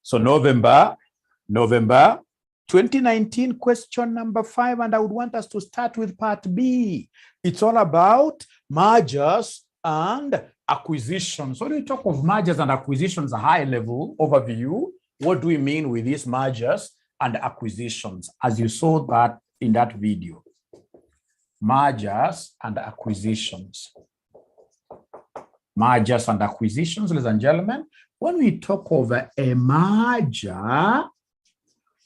So November 2019, question number 5, and I would want us to start with part B. It's all about mergers and acquisitions. So when we talk of mergers and acquisitions, a high level overview, what do we mean with these mergers and acquisitions, as you saw that in that video? Mergers and acquisitions. Mergers and acquisitions, ladies and gentlemen. When we talk of a merger,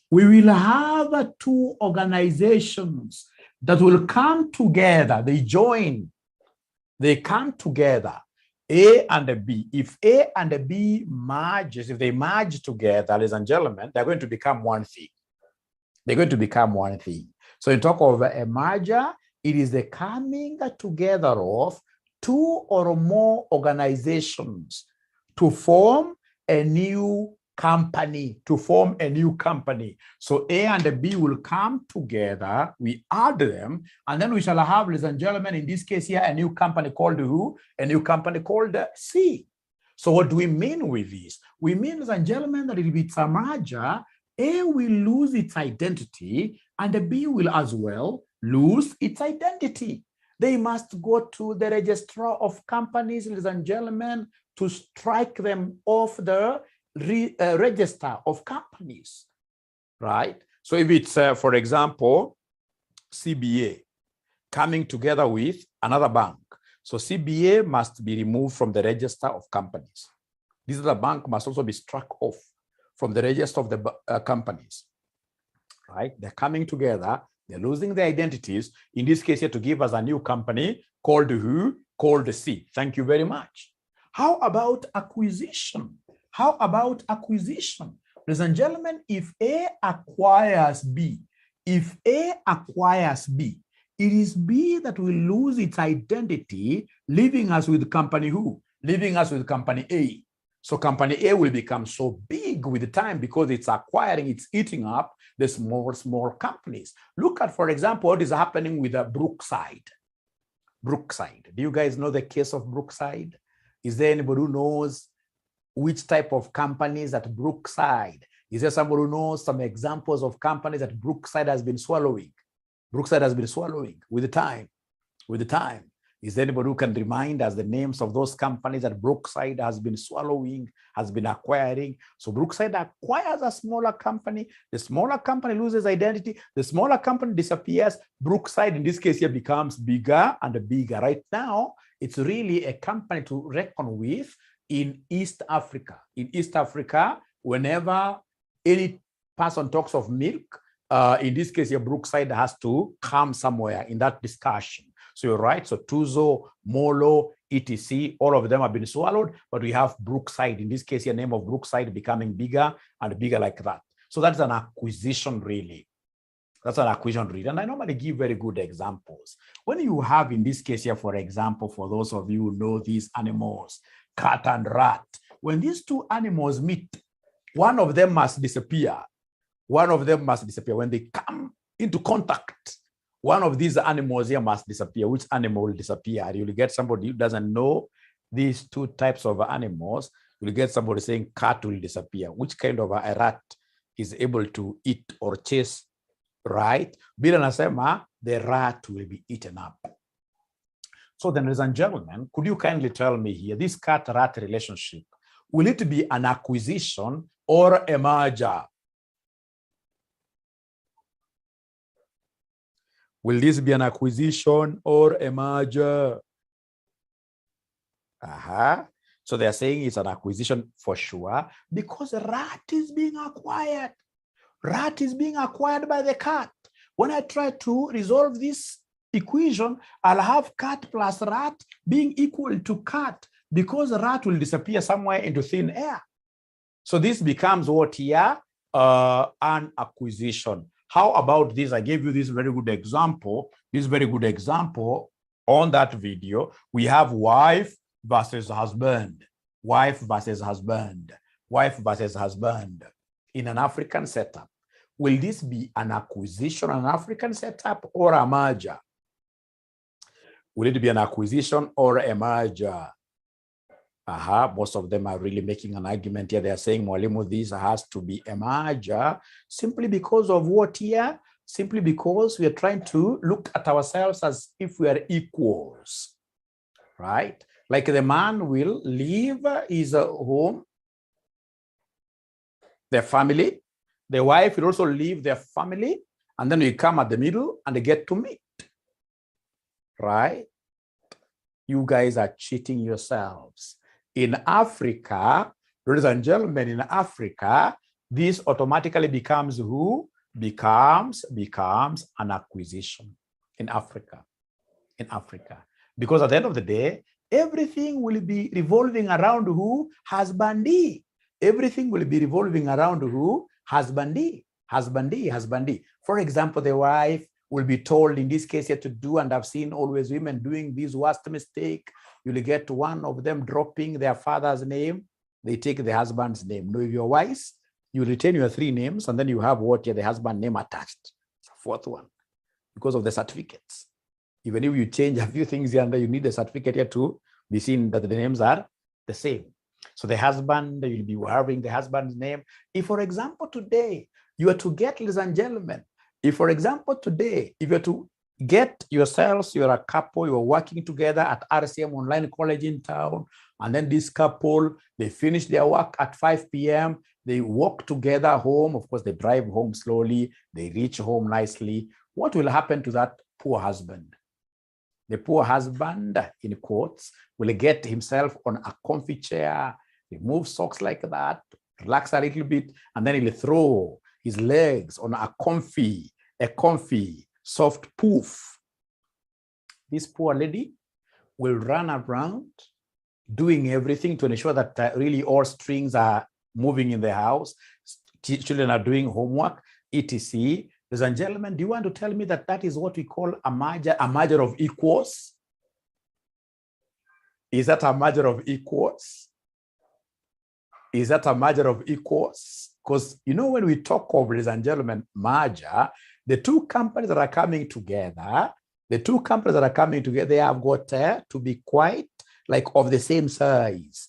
we will have two organizations that will come together. They join. They come together, A and B. If A and B merges, if they merge together, ladies and gentlemen, they're going to become one thing. They're going to become one thing. So you talk of a merger, it is the coming together of two or more organizations to form a new company, So A and B will come together, we add them, and then we shall have, ladies and gentlemen, in this case here, a new company called who? A new company called C. So what do we mean with this? We mean, ladies and gentlemen, that if it's a merger, A will lose its identity and B will as well lose its identity. They must go to the registrar of companies, ladies and gentlemen, to strike them off the register of companies, right? So if it's, for example, CBA coming together with another bank, so CBA must be removed from the register of companies. This other bank must also be struck off from the register of the companies, right? They're coming together, they're losing their identities, in this case here to give us a new company called who? Called C. Thank you very much. How about acquisition? How about acquisition? Ladies and gentlemen, if A acquires B, it is B that will lose its identity, leaving us with company who? Leaving us with company A. So company A will become so big with the time because it's acquiring, it's eating up the small companies. Look at, for example, what is happening with Brookside. Brookside. Do you guys know the case of Brookside? Is there anybody who knows which type of companies at Brookside? Is there somebody who knows some examples of companies that Brookside has been swallowing? Brookside has been swallowing with the time. Is there anybody who can remind us the names of those companies that Brookside has been swallowing, has been acquiring? So Brookside acquires a smaller company. The smaller company loses identity. The smaller company disappears. Brookside, in this case here, becomes bigger and bigger. Right now, it's really a company to reckon with in East Africa. In East Africa, whenever any person talks of milk, in this case here, Brookside has to come somewhere in that discussion. So you're right. So Tuzo, Molo, etc., all of them have been swallowed, but we have Brookside. In this case here, name of Brookside becoming bigger and bigger like that. So that's an acquisition really. That's an acquisition really. And I normally give very good examples. When you have, in this case here, for example, for those of you who know these animals, cat and rat, when these two animals meet, one of them must disappear. One of them must disappear. When they come into contact, one of these animals here must disappear. Which animal will disappear? You'll get somebody who doesn't know these two types of animals. You'll get somebody saying cat will disappear. Which kind of a rat is able to eat or chase, right? Bila nasema, the rat will be eaten up. So then, ladies and gentlemen, could you kindly tell me here, this cat-rat relationship, will it be an acquisition or a merger? Will this be an acquisition or a merger? So they're saying it's an acquisition for sure because rat is being acquired. Rat is being acquired by the cat. When I try to resolve this equation, I'll have cat plus rat being equal to cat because rat will disappear somewhere into thin air. So this becomes what here? An acquisition. How about this? I gave you this very good example. On that video. We have wife versus husband. Wife versus husband. Wife versus husband in an African setup. Will this be an acquisition, an African setup, or a merger? Will it be an acquisition or a merger? Most of them are really making an argument here. They are saying, Mwalimu, this has to be a merger simply because of what here? Simply because we are trying to look at ourselves as if we are equals, right? Like the man will leave his home, their family. The wife will also leave their family, and then we come at the middle and they get to meet, right? You guys are cheating yourselves. In Africa, ladies and gentlemen, in Africa, this automatically becomes who? Becomes an acquisition in Africa. In Africa. Because at the end of the day, everything will be revolving around who? Husbandee. Everything will be revolving around who? Husbandee. Husbandee. For example, the wife will be told in this case here to do, and I've seen always women doing this worst mistake. You'll get one of them dropping their father's name. They take the husband's name. No, if you're wise, you retain your 3 names, and then you have what? The husband name attached. It's a 4th one because of the certificates. Even if you change a few things here and there, you need the certificate here to be seen that the names are the same. So the husband, you'll be having the husband's name. If, for example, today you are to get, ladies and gentlemen, if, for example, today, if you're to get yourselves, you're a couple, you're working together at RCM Online College in town, and then this couple, they finish their work at 5 p.m., they walk together home. Of course, they drive home slowly, they reach home nicely. What will happen to that poor husband? The poor husband, in quotes, will get himself on a comfy chair, remove socks like that, relax a little bit, and then he'll throw his legs on a comfy, soft poof. This poor lady will run around doing everything to ensure that really all strings are moving in the house. Children are doing homework, etc. Ladies and gentlemen, do you want to tell me that that is what we call a merger of equals? Is that a merger of equals? Is that a merger of equals? Because, you know, when we talk of, ladies and gentlemen, merger, the 2 companies that are coming together, they have got to be quite like of the same size.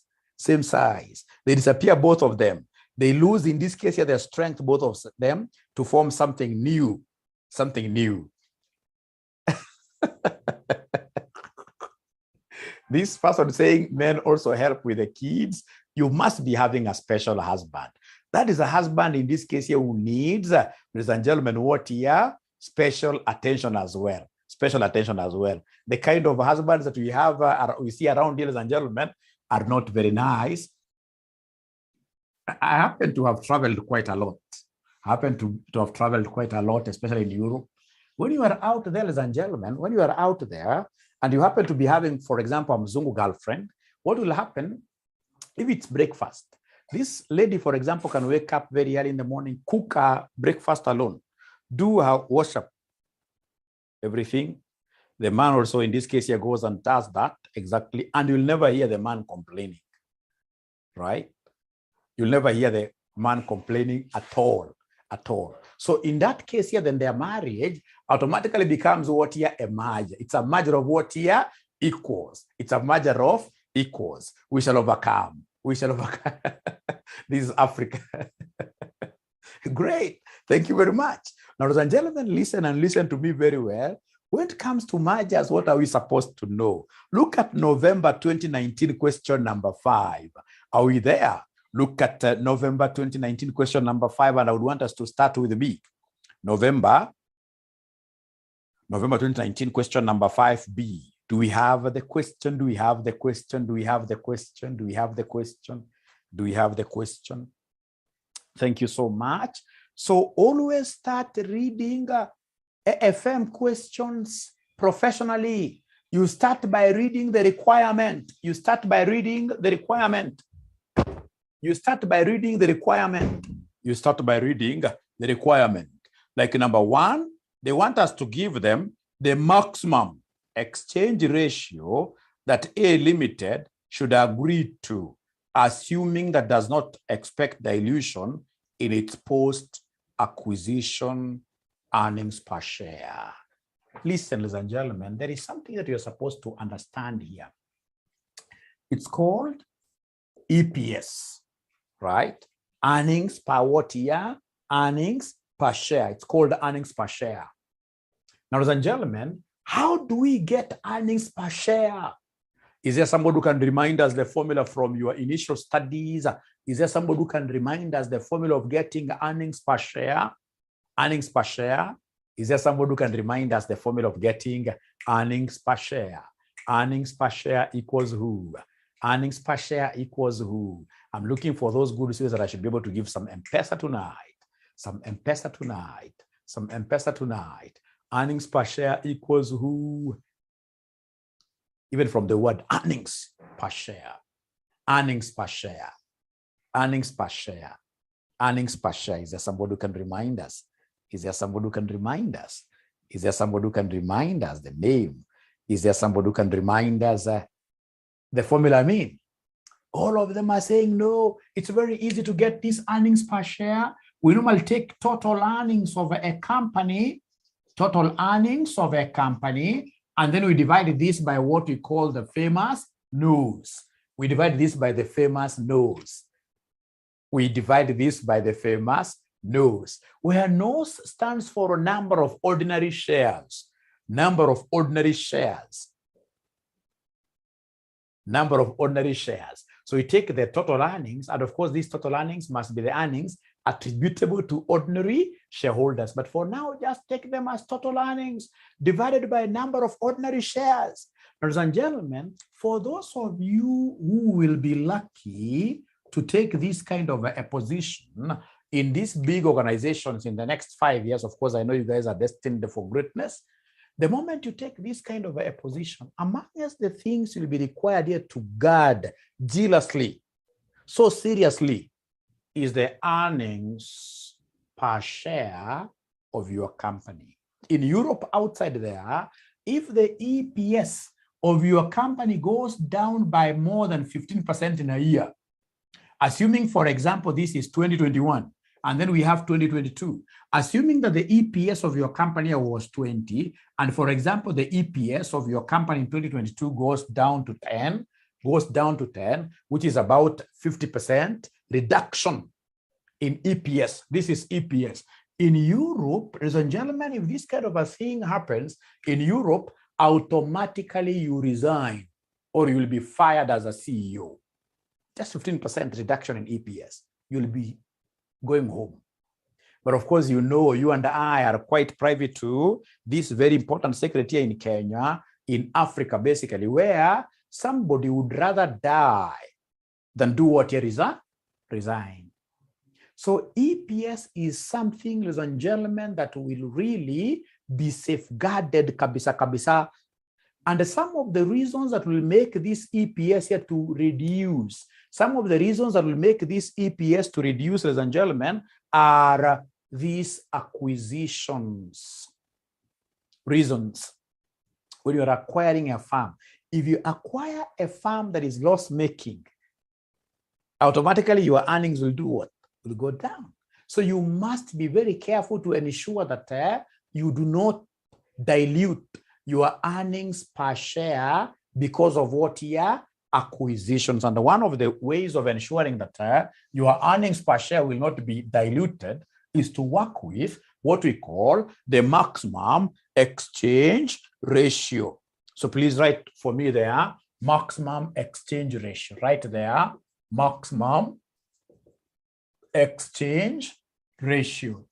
They disappear, both of them. They lose, in this case here, their strength, both of them, to form something new. This person saying men also help with the kids. You must be having a special husband. That is a husband in this case here who needs, ladies and gentlemen, what here? Special attention as well. The kind of husbands that we have, we see around here, ladies and gentlemen, are not very nice. I happen to have traveled quite a lot. Especially in Europe. When you are out there, ladies and gentlemen, and you happen to be having, for example, a Mzungu girlfriend, what will happen if it's breakfast? This lady, for example, can wake up very early in the morning, cook her breakfast alone, do her worship, everything. The man also, in this case here, goes and does that exactly, and you'll never hear the man complaining, right? You'll never hear the man complaining at all. So in that case here, then their marriage automatically becomes what here? A merger. It's a merger of what here? Equals. It's a merger of equals. We shall overcome. This is Africa. Great. Thank you very much. Now, ladies and gentlemen, listen to me very well. When it comes to mergers, what are we supposed to know? Look at November 2019 question number 5. Are we there? Look at November 2019 question number 5, and I would want us to start with B. November 2019 question number 5B. Do we have the question? Thank you so much. So always start reading AFM questions professionally. You start by reading the requirement. Like number 1, they want us to give them the maximum exchange ratio that A Limited should agree to, assuming that does not expect dilution in its post-acquisition earnings per share. Listen, ladies and gentlemen, there is something that you're supposed to understand here. It's called EPS, right? Earnings per what year? Earnings per share. It's called earnings per share. Now, ladies and gentlemen, how do we get earnings per share? Is there somebody who can remind us the formula from your initial studies? Is there somebody who can remind us the formula of getting earnings per share? Earnings per share. Is there somebody who can remind us the formula of getting earnings per share? Earnings per share equals who? Earnings per share equals who? I'm looking for those good students that I should be able to give some M-Pesa tonight. Some M-Pesa tonight. Some M-Pesa tonight. Earnings per share equals who? Even from the word earnings per share. Earnings per share. Earnings per share. Earnings per share. Is there somebody who can remind us? Is there somebody who can remind us? Is there somebody who can remind us the name? Is there somebody who can remind us the formula? I mean, all of them are saying, no, it's very easy to get this earnings per share. We normally take total earnings of a company, total earnings of a company, and then we divide this by what we call the famous nose. We divide this by the famous nose. We divide this by the famous nose, where nose stands for a number of ordinary shares. Number of ordinary shares. Number of ordinary shares. So we take the total earnings, and of course, these total earnings must be the earnings attributable to ordinary shareholders. But for now, just take them as total earnings divided by number of ordinary shares. Ladies and gentlemen, for those of you who will be lucky to take this kind of a position in these big organizations in the next 5 years, of course, I know you guys are destined for greatness. The moment you take this kind of a position, amongst the things you'll be required here to guard jealously, so seriously, is the earnings per share of your company. In Europe, outside there, if the EPS of your company goes down by more than 15% in a year, assuming, for example, this is 2021, and then we have 2022, assuming that the EPS of your company was 20, and for example, the EPS of your company in 2022 goes down to 10, which is about 50% reduction in EPS. This is EPS. In Europe, ladies and gentlemen, if this kind of a thing happens in Europe, automatically you resign or you will be fired as a CEO. Just 15% reduction in EPS. You'll be going home. But of course, you know, you and I are quite private to this very important secret here in Kenya, in Africa, basically, where somebody would rather die than do what here is resign. So EPS is something, ladies and gentlemen, that will really be safeguarded kabisa kabisa. And some of the reasons that will make this EPS here to reduce, some of the reasons that will make this EPS to reduce, ladies and gentlemen, are these acquisitions. Reasons. When you're acquiring a farm, if you acquire a farm that is loss-making, automatically your earnings will do what? Will go down. So you must be very careful to ensure that you do not dilute your earnings per share because of what here? Acquisitions. And one of the ways of ensuring that your earnings per share will not be diluted is to work with what we call the maximum exchange ratio. So please write for me there, maximum exchange ratio. Right there, maximum exchange ratio.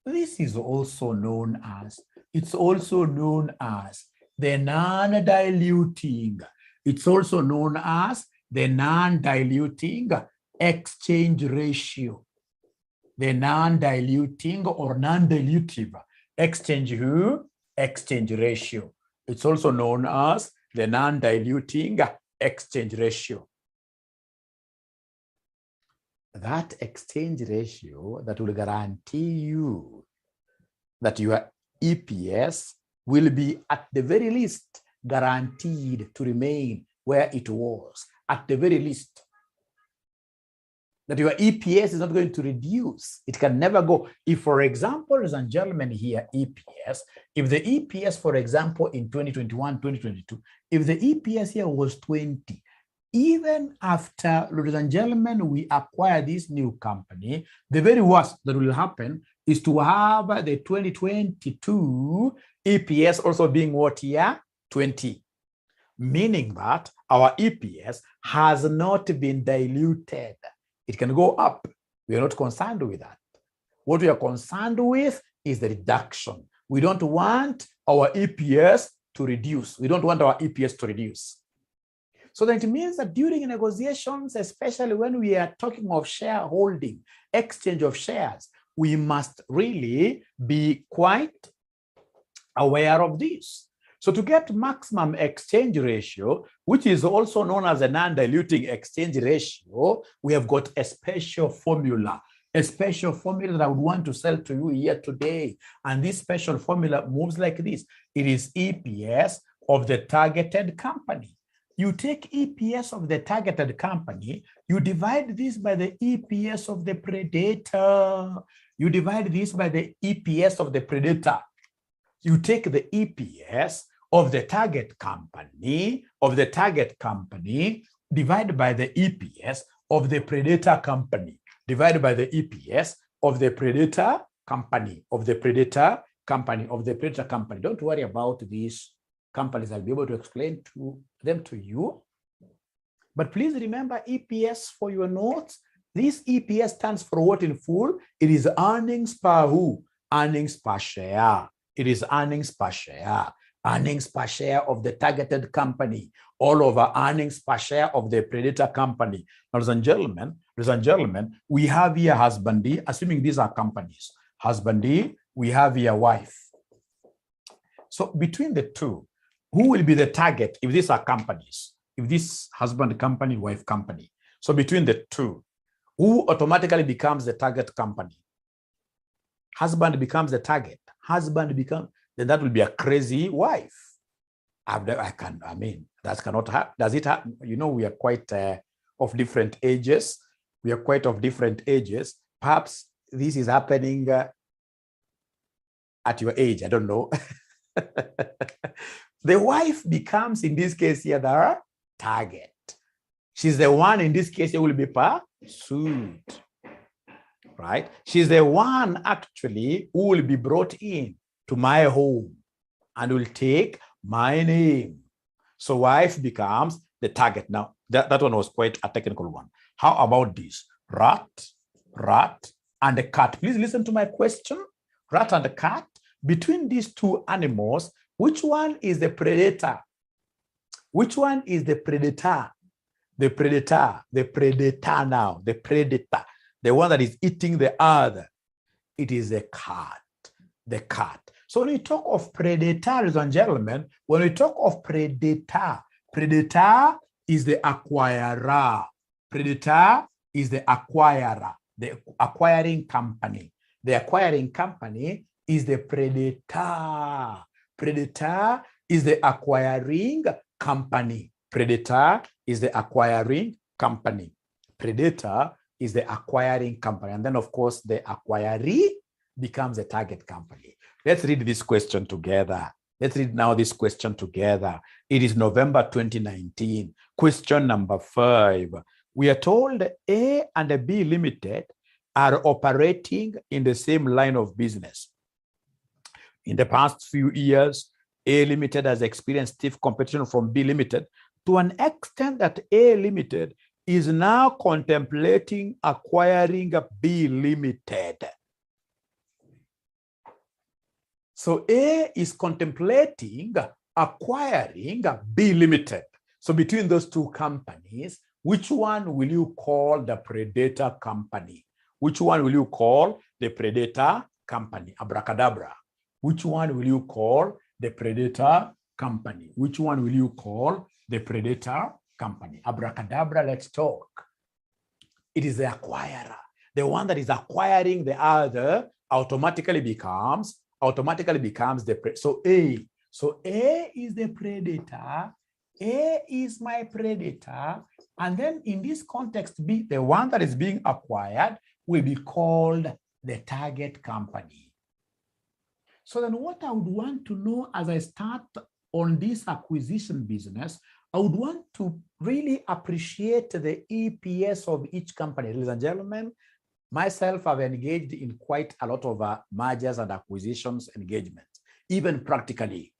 This is also known as, the non-diluting. It's also known as the non-diluting exchange ratio. The non-diluting or non-dilutive exchange ratio. It's also known as the non-diluting exchange ratio. That exchange ratio that will guarantee you that your EPS will be at the very least guaranteed to remain where it was, at the very least. that your EPS is not going to reduce. It can never go. If, for example, ladies and gentlemen, here, EPS, if the EPS, for example, in 2021, 2022, if the EPS here was 20, even after, ladies and gentlemen, we acquire this new company, the very worst that will happen is to have the 2022 EPS also being what here? 20. Meaning that our EPS has not been diluted. It can go up. We are not concerned with that. What we are concerned with is the reduction. We don't want our EPS to reduce. We don't want our EPS to reduce. So that it means that during negotiations, especially when we are talking of shareholding, exchange of shares, we must really be quite aware of this. So to get maximum exchange ratio, which is also known as a non-diluting exchange ratio, we have got a special formula that I would want to sell to you here today. And this special formula moves like this. It is EPS of the targeted company. You take EPS of the targeted company, you divide this by the EPS of the predator. You divide this by the EPS of the predator. You take the EPS of the target company, divided by the EPS of the predator company, divided by the EPS of the predator company, Don't worry about these companies. I'll be able to explain them to you. But please remember EPS for your notes. This EPS stands for what in full? It is earnings per who? Earnings per share. It is earnings per share. Earnings per share of the targeted company, all over earnings per share of the predator company. Ladies and gentlemen, we have here husbandee, assuming these are companies. Husbandee, we have here wife. So between the two, who will be the target if these are companies? If this husband company, wife company. So between the two, who automatically becomes the target company? Husband becomes the target. Then that will be a crazy wife. That cannot happen. Does it happen? You know, we are quite of different ages. Perhaps this is happening at your age. I don't know. The wife becomes, in this case here, the target. She's the one, in this case, who will be pursued. Right? She's the one, actually, who will be brought in to my home and will take my name. So wife becomes the target. Now, that one was quite a technical one. How about this? Rat, and a cat. Please listen to my question. Rat and a cat. Between these two animals, which one is the predator? Which one is the predator? The predator now. The predator. The one that is eating the other. It is a cat. The cat. So when we talk of predator, ladies and gentlemen, when we talk of predator is the acquirer. Predator is the acquirer, the acquiring company. The acquiring company is the predator. Predator is the acquiring company. Predator is the acquiring company. Predator is the acquiring company. And then, of course, the acquiree becomes the target company. Let's read this question together. Let's read now this question together. It is November 2019. Question number 5. We are told A and B Limited are operating in the same line of business. In the past few years, A Limited has experienced stiff competition from B Limited to an extent that A Limited is now contemplating acquiring B Limited. So A is contemplating acquiring B Limited. So between those two companies, which one will you call the predator company? Which one will you call the predator company? Abracadabra. Which one will you call the predator company? Which one will you call the predator company? Abracadabra, let's talk. It is the acquirer. The one that is acquiring the other automatically becomes the so A. So A is the predator. A is my predator. And then in this context, B, the one that is being acquired will be called the target company. So then what I would want to know as I start on this acquisition business, I would want to really appreciate the EPS of each company. Ladies and gentlemen, myself, I've engaged in quite a lot of mergers and acquisitions engagement, even practically.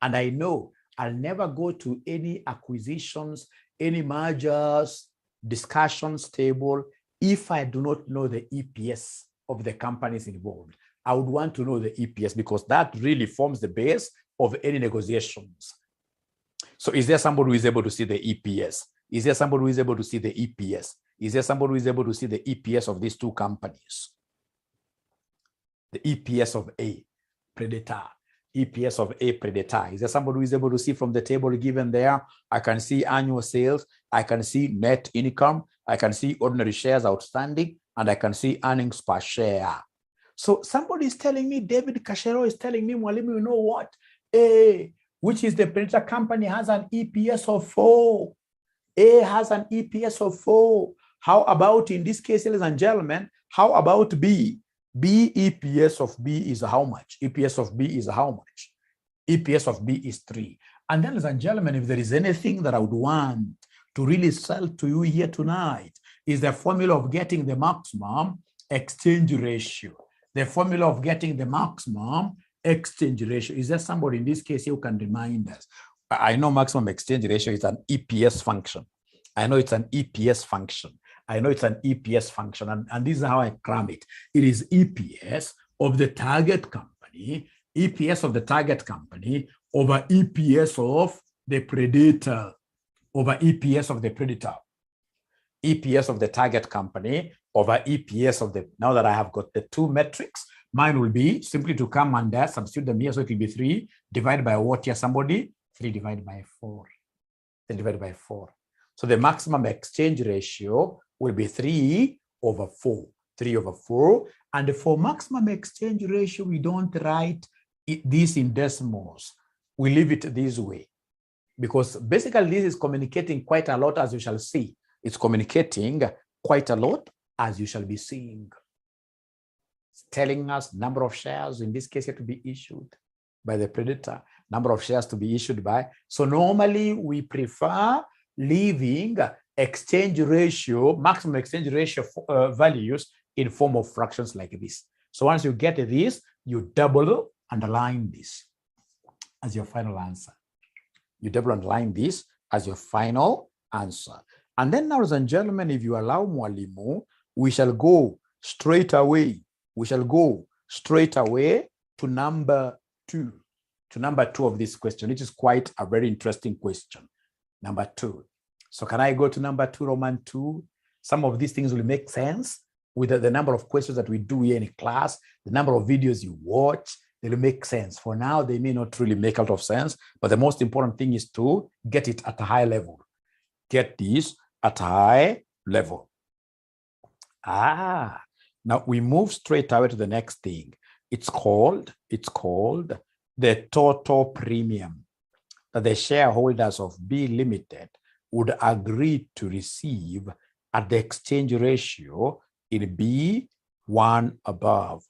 And I know I'll never go to any acquisitions, any mergers, discussions table if I do not know the EPS of the companies involved. I would want to know the EPS because that really forms the base of any negotiations. So is there somebody who is able to see the EPS? Is there somebody who is able to see the EPS? Is there somebody who is able to see the EPS of these two companies? The EPS of A, Predator. EPS of A, Predator. Is there somebody who is able to see from the table given there? I can see annual sales. I can see net income. I can see ordinary shares outstanding. And I can see earnings per share. So somebody is telling me, David Kashero is telling me, Mwalimu, you know what? A, which is the Predator company, has an EPS of 4. A has an EPS of 4. How about in this case, ladies and gentlemen, how about B? B, EPS of B is how much? EPS of B is how much? EPS of B is 3. And then, ladies and gentlemen, if there is anything that I would want to really sell to you here tonight, is the formula of getting the maximum exchange ratio. The formula of getting the maximum exchange ratio. Is there somebody in this case who can remind us? I know maximum exchange ratio is an EPS function. I know it's an EPS function. I know it's an EPS function, and this is how I cram it. It is EPS of the target company, EPS of the target company over EPS of the predator, over EPS of the predator. EPS of the target company over EPS of the, now that I have got the two metrics, mine will be simply to come and substitute them here. So it will be 3 divided by what here, somebody? 3 divided by 4. 3 divided by 4. So the maximum exchange ratio will be 3 over 4. 3 over 4. And for maximum exchange ratio, we don't write this in decimals. We leave it this way. Because basically this is communicating quite a lot, as you shall see. It's communicating quite a lot, as you shall be seeing. It's telling us number of shares, in this case, to be issued by the predator, number of shares to be issued by. So normally we prefer leaving exchange ratio, maximum exchange ratio values in form of fractions like this. So once you get this, you double underline this as your final answer. You double underline this as your final answer. And then, ladies and gentlemen, if you allow Mwalimu, we shall go straight away. We shall go straight away to number 2. To number 2 of this question, which is quite a very interesting question. Number 2. So can I go to number 2, Roman 2? Some of these things will make sense with the number of questions that we do here in class, the number of videos you watch, they'll make sense. For now, they may not really make a lot of sense, but the most important thing is to get it at a high level. Get this at a high level. Now we move straight away to the next thing. It's called the total premium that the shareholders of B Limited would agree to receive at the exchange ratio in B1 above.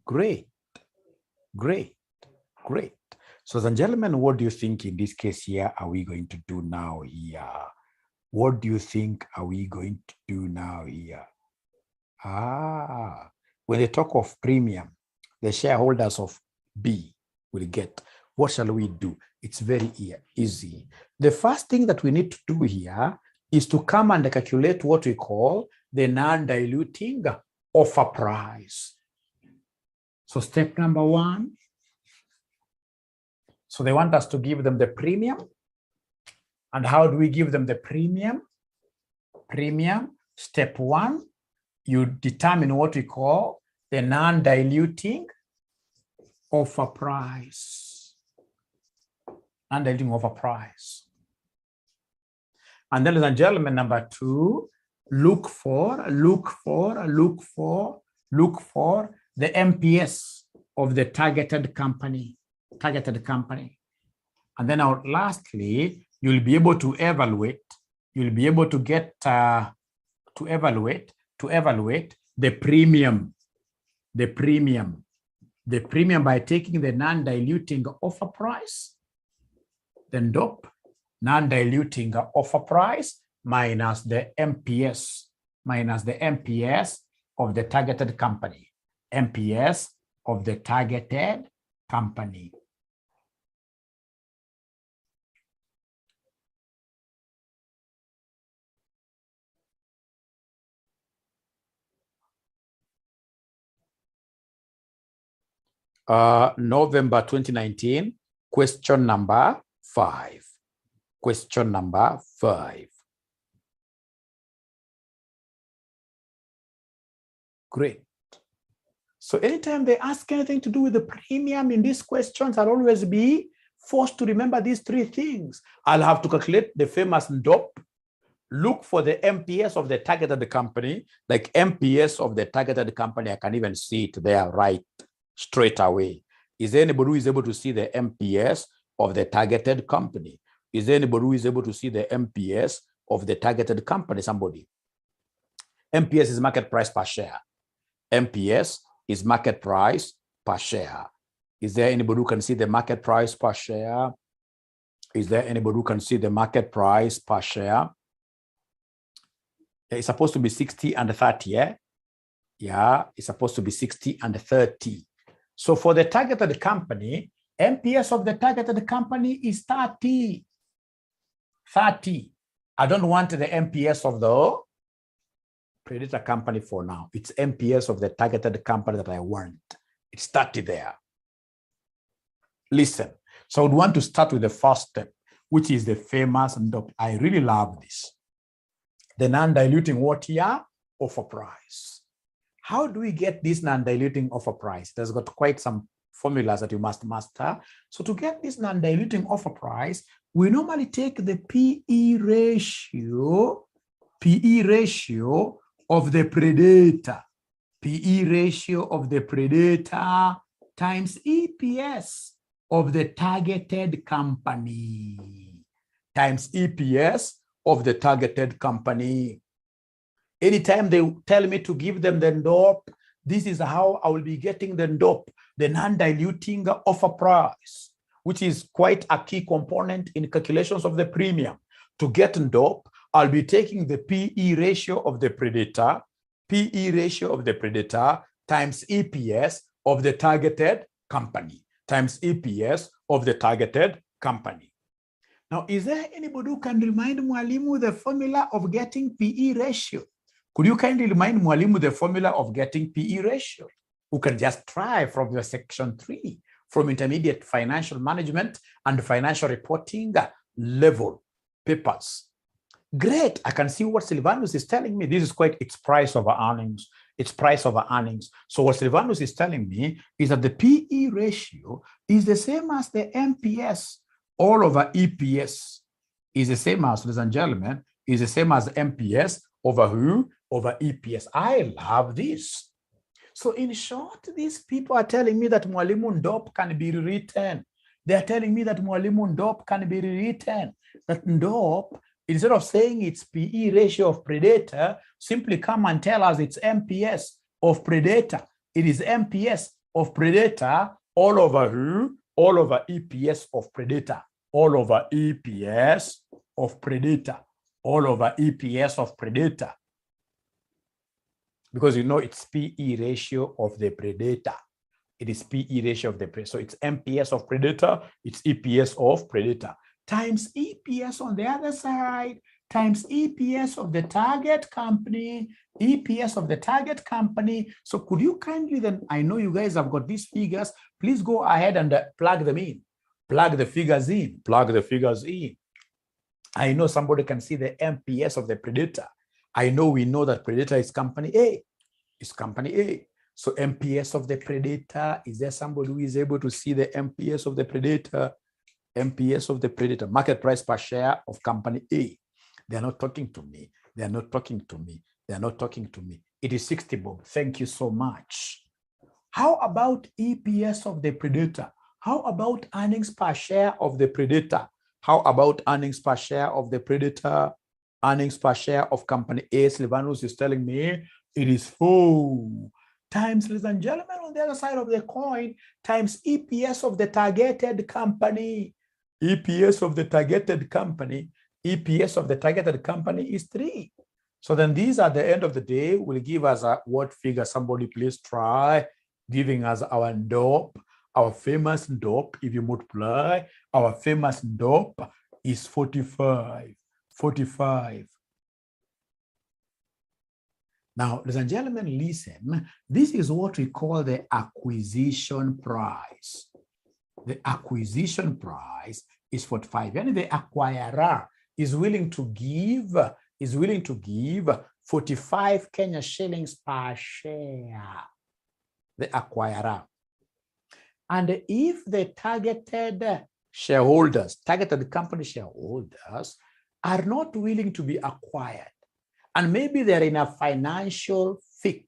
Great. So, ladies and gentlemen, what do you think in this case here are we going to do now here? What do you think are we going to do now here? When they talk of premium, the shareholders of B will get. What shall we do? It's very easy. The first thing that we need to do here is to come and calculate what we call the non-diluting offer price. So step number 1. So they want us to give them the premium. And how do we give them the premium? Step 1, you determine what we call the non-diluting offer price. Non-diluting offer price. And then, ladies and gentlemen, number 2, look for the MPS of the targeted company. And then lastly, you'll be able to evaluate. You'll be able to get to evaluate the premium by taking the non-diluting offer price, then DOP, non-diluting offer price minus the MPS of the targeted company, MPS of the targeted company. November 2019, question number 5. Question number 5. Great. So anytime they ask anything to do with the premium in these questions, I'll always be forced to remember these 3 things. I'll have to calculate the famous DOP, look for the MPS of the targeted company, like MPS of the targeted company. I can even see it there right straight away. Is there anybody who is able to see the MPS of the targeted company? Is there anybody who is able to see the MPS of the targeted company? Somebody. MPS is market price per share. MPS is market price per share. Is there anybody who can see the market price per share? Is there anybody who can see the market price per share? It's supposed to be 60 and 30, yeah? Yeah, it's supposed to be 60 and 30. So for the targeted company, MPS of the targeted company is 30. 30. I don't want the MPS of the predator company for now. It's MPS of the targeted company that I want. It's 30 there. Listen, so I would want to start with the first step, which is the famous, and I really love this. The non-diluting what here? Offer price. How do we get this non-diluting offer price? There's got quite some formulas that you must master. So to get this non-diluting offer price, we normally take the PE ratio of the predator. PE ratio of the predator times EPS of the targeted company. Times EPS of the targeted company. Anytime they tell me to give them the DOP, this is how I will be getting the DOP, the non-diluting offer price, which is quite a key component in calculations of the premium. To get DOP, I'll be taking the PE ratio of the predator, times EPS of the targeted company, times EPS of the targeted company. Now, is there anybody who can remind Mwalimu the formula of getting PE ratio? Could you kindly remind Mwalimu the formula of getting PE ratio? Who can just try from your section 3, from intermediate financial management and financial reporting level papers. Great, I can see what Silvanus is telling me. This is quite, it's price over earnings. It's price over earnings. So what Silvanus is telling me is that the PE ratio is the same as the MPS all over EPS. Is the same as, ladies and gentlemen, is the same as MPS over who? Over EPS. I love this. So in short, these people are telling me that Mwalimu DOP can be rewritten. They are telling me that Mwalimu DOP can be rewritten. That DOP, instead of saying it's PE ratio of predator, simply come and tell us it's MPS of predator. It is MPS of predator all over who? All over EPS of predator. All over EPS of predator. All over EPS of predator. Because you know it's PE ratio of the predator. It is PE ratio of the predator. So it's MPS of predator, it's EPS of predator. Times EPS on the other side, times EPS of the target company, EPS of the target company. So could you kindly then, I know you guys have got these figures, please go ahead and plug them in. Plug the figures in, plug the figures in. I know somebody can see the MPS of the predator. I know we know that predator is company A. It's company A. So MPS of the predator, is there somebody who is able to see the MPS of the predator? MPS of the predator, market price per share of company A. They are not talking to me. They are not talking to me. They are not talking to me. It is 60, Bob. Thank you so much. How about EPS of the predator? How about earnings per share of the predator? How about earnings per share of the predator? Earnings per share of company A, Silvanus is telling me it is 4 times, ladies and gentlemen, on the other side of the coin, times EPS of the targeted company. EPS of the targeted company, EPS of the targeted company is 3. So then these at the end of the day will give us a what figure? Somebody please try giving us our DOP, our famous DOP. If you multiply, our famous DOP is 45. 45. Now, ladies and gentlemen, listen. This is what we call the acquisition price. The acquisition price is 45. And the acquirer is willing to give 45 Kenya shillings per share. The acquirer. And if the targeted shareholders, targeted company shareholders are not willing to be acquired, and maybe they're in a financial fix,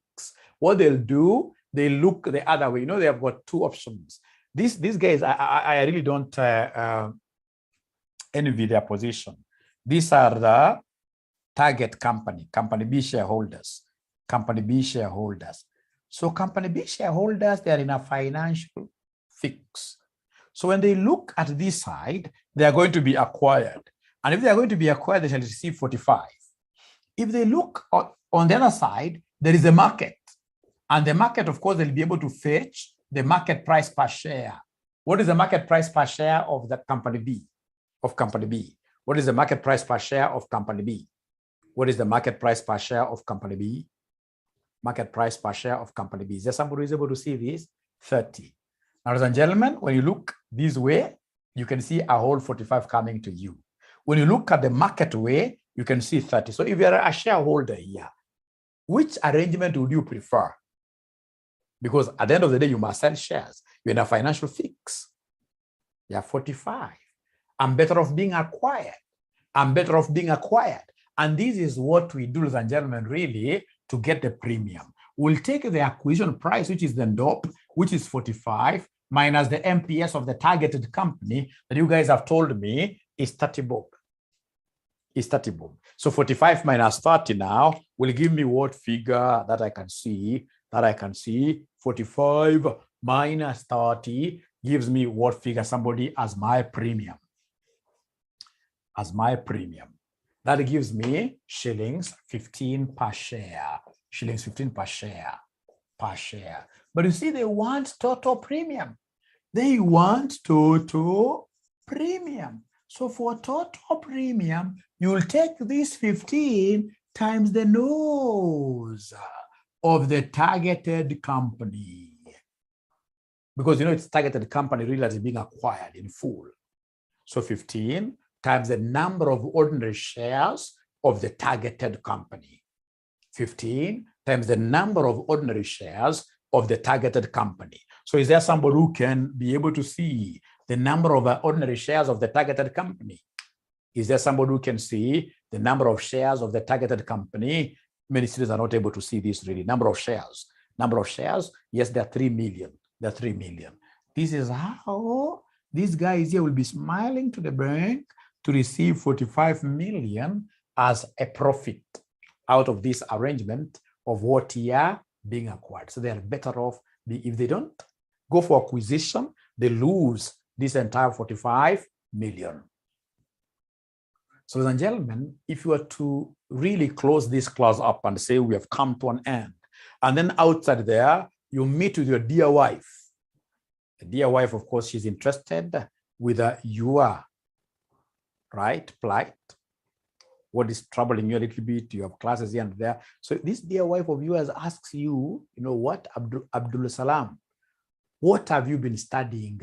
what they'll do, they look the other way. You know, they have got 2 options. These guys, I really don't envy their position. These are the target company B shareholders, company B shareholders. So company B shareholders, they are in a financial fix. So when they look at this side, they are going to be acquired. And if they are going to be acquired, they shall receive 45. If they look on the other side, there is a market. And the market, of course, they'll be able to fetch the market price per share. What is the market price per share of the company B? Of company B? What is the market price per share of company B? What is the market price per share of company B? Market price per share of company B. Is there somebody who is able to see this? 30. Now, ladies and gentlemen, when you look this way, you can see a whole 45 coming to you. When you look at the market way, you can see 30. So if you're a shareholder here, which arrangement would you prefer? Because at the end of the day, you must sell shares. You're in a financial fix. You're 45. I'm better off being acquired. I'm better off being acquired. And this is what we do, ladies and gentlemen, really, to get the premium. We'll take the acquisition price, which is the DOP, which is 45, minus the MPS of the targeted company that you guys have told me is 30 bob. Is 30 bob. So 45 minus 30 now will give me what figure that I can see? 45 minus 30 gives me what figure? Somebody as my premium. As my premium. That gives me shillings 15 per share. Shillings 15 per share. Per share. But you see, they want total premium. They want total premium. So for total premium, you'll take this 15 times the nose of the targeted company. Because, you know, it's targeted company really is being acquired in full. So 15 times the number of ordinary shares of the targeted company. 15 times the number of ordinary shares of the targeted company. So is there somebody who can be able to see the number of ordinary shares of the targeted company? Is there somebody who can see the number of shares of the targeted company? Many students are not able to see this really. Number of shares. Number of shares, yes, there are 3 million. There are 3 million. This is how these guys here will be smiling to the bank to receive 45 million as a profit out of this arrangement of what here being acquired. So they are better off. If they don't go for acquisition, they lose this entire 45 million. So, ladies and gentlemen, if you were to really close this class up and say we have come to an end, and then outside there, you meet with your dear wife. The dear wife, of course, she's interested with your right plight. What is troubling you a little bit? You have classes here and there. So this dear wife of yours asks you, you know what, Abdul Salam, what have you been studying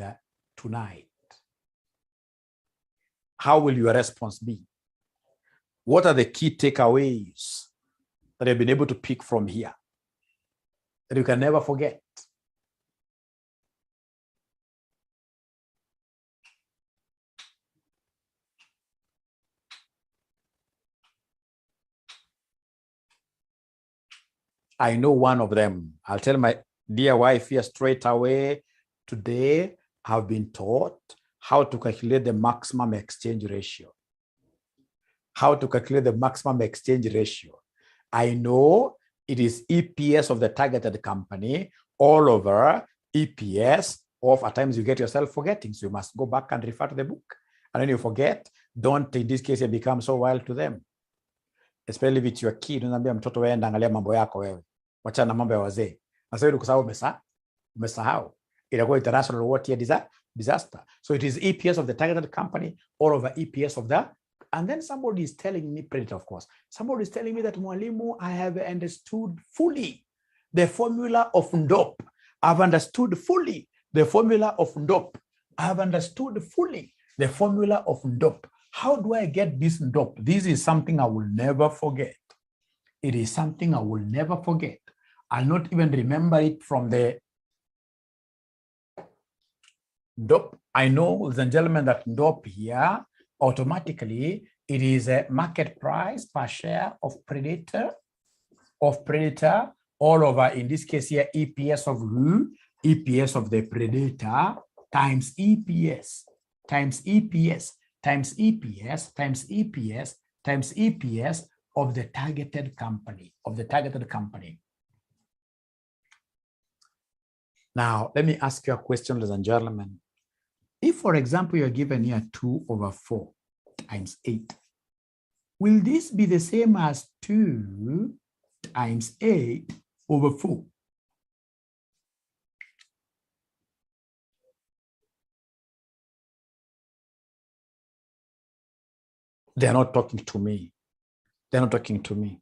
tonight? How will your response be? What are the key takeaways that you've been able to pick from here that you can never forget? I know one of them. I'll tell my dear wife here straight away. Today, have been taught how to calculate the maximum exchange ratio. How to calculate the maximum exchange ratio. I know it is EPS of the targeted company all over EPS of, at times you get yourself forgetting. So you must go back and refer to the book. And when you forget, don't in this case become so wild to them. Especially with your kid, unaambia mtoto wewe angalia mambo yako wewe. Wacha na mambo ya wazee. Sasa wewe kusahau umesahau. Itakuwa international what year disaster. So it is EPS of the targeted company all over EPS of the, and then somebody is telling me, Predator of course, somebody is telling me that Mwalimu, I have understood fully the formula of NDOP. I've understood fully the formula of NDOP. I've understood fully the formula of NDOP. How do I get this NDOP? This is something I will never forget. It is something I will never forget. I'll not even remember it from the NDOP. I know, ladies and gentlemen, that NDOP here, automatically, it is a market price per share of Predator, all over, in this case here, EPS of who? EPS of the Predator times EPS, times EPS, times EPS, times EPS, times EPS of the targeted company, Now, let me ask you a question, ladies and gentlemen. If, for example, you're given here 2 over 4 times 8, will this be the same as 2 times 8 over 4? They're not talking to me. They're not talking to me.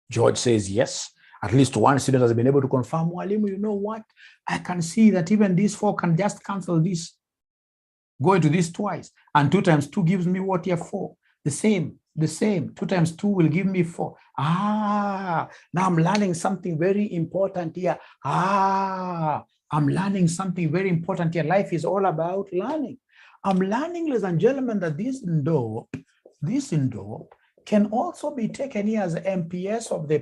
George says yes. At least one student has been able to confirm, Mwalimu, you know what? I can see that even this 4 can just cancel this. Go into this twice. And 2 times 2 gives me what here? 4. The same. 2 times 2 will give me 4. Now I'm learning something very important here. I'm learning something very important here. Life is all about learning. I'm learning, ladies and gentlemen, that this NDOP can also be taken here as MPS of the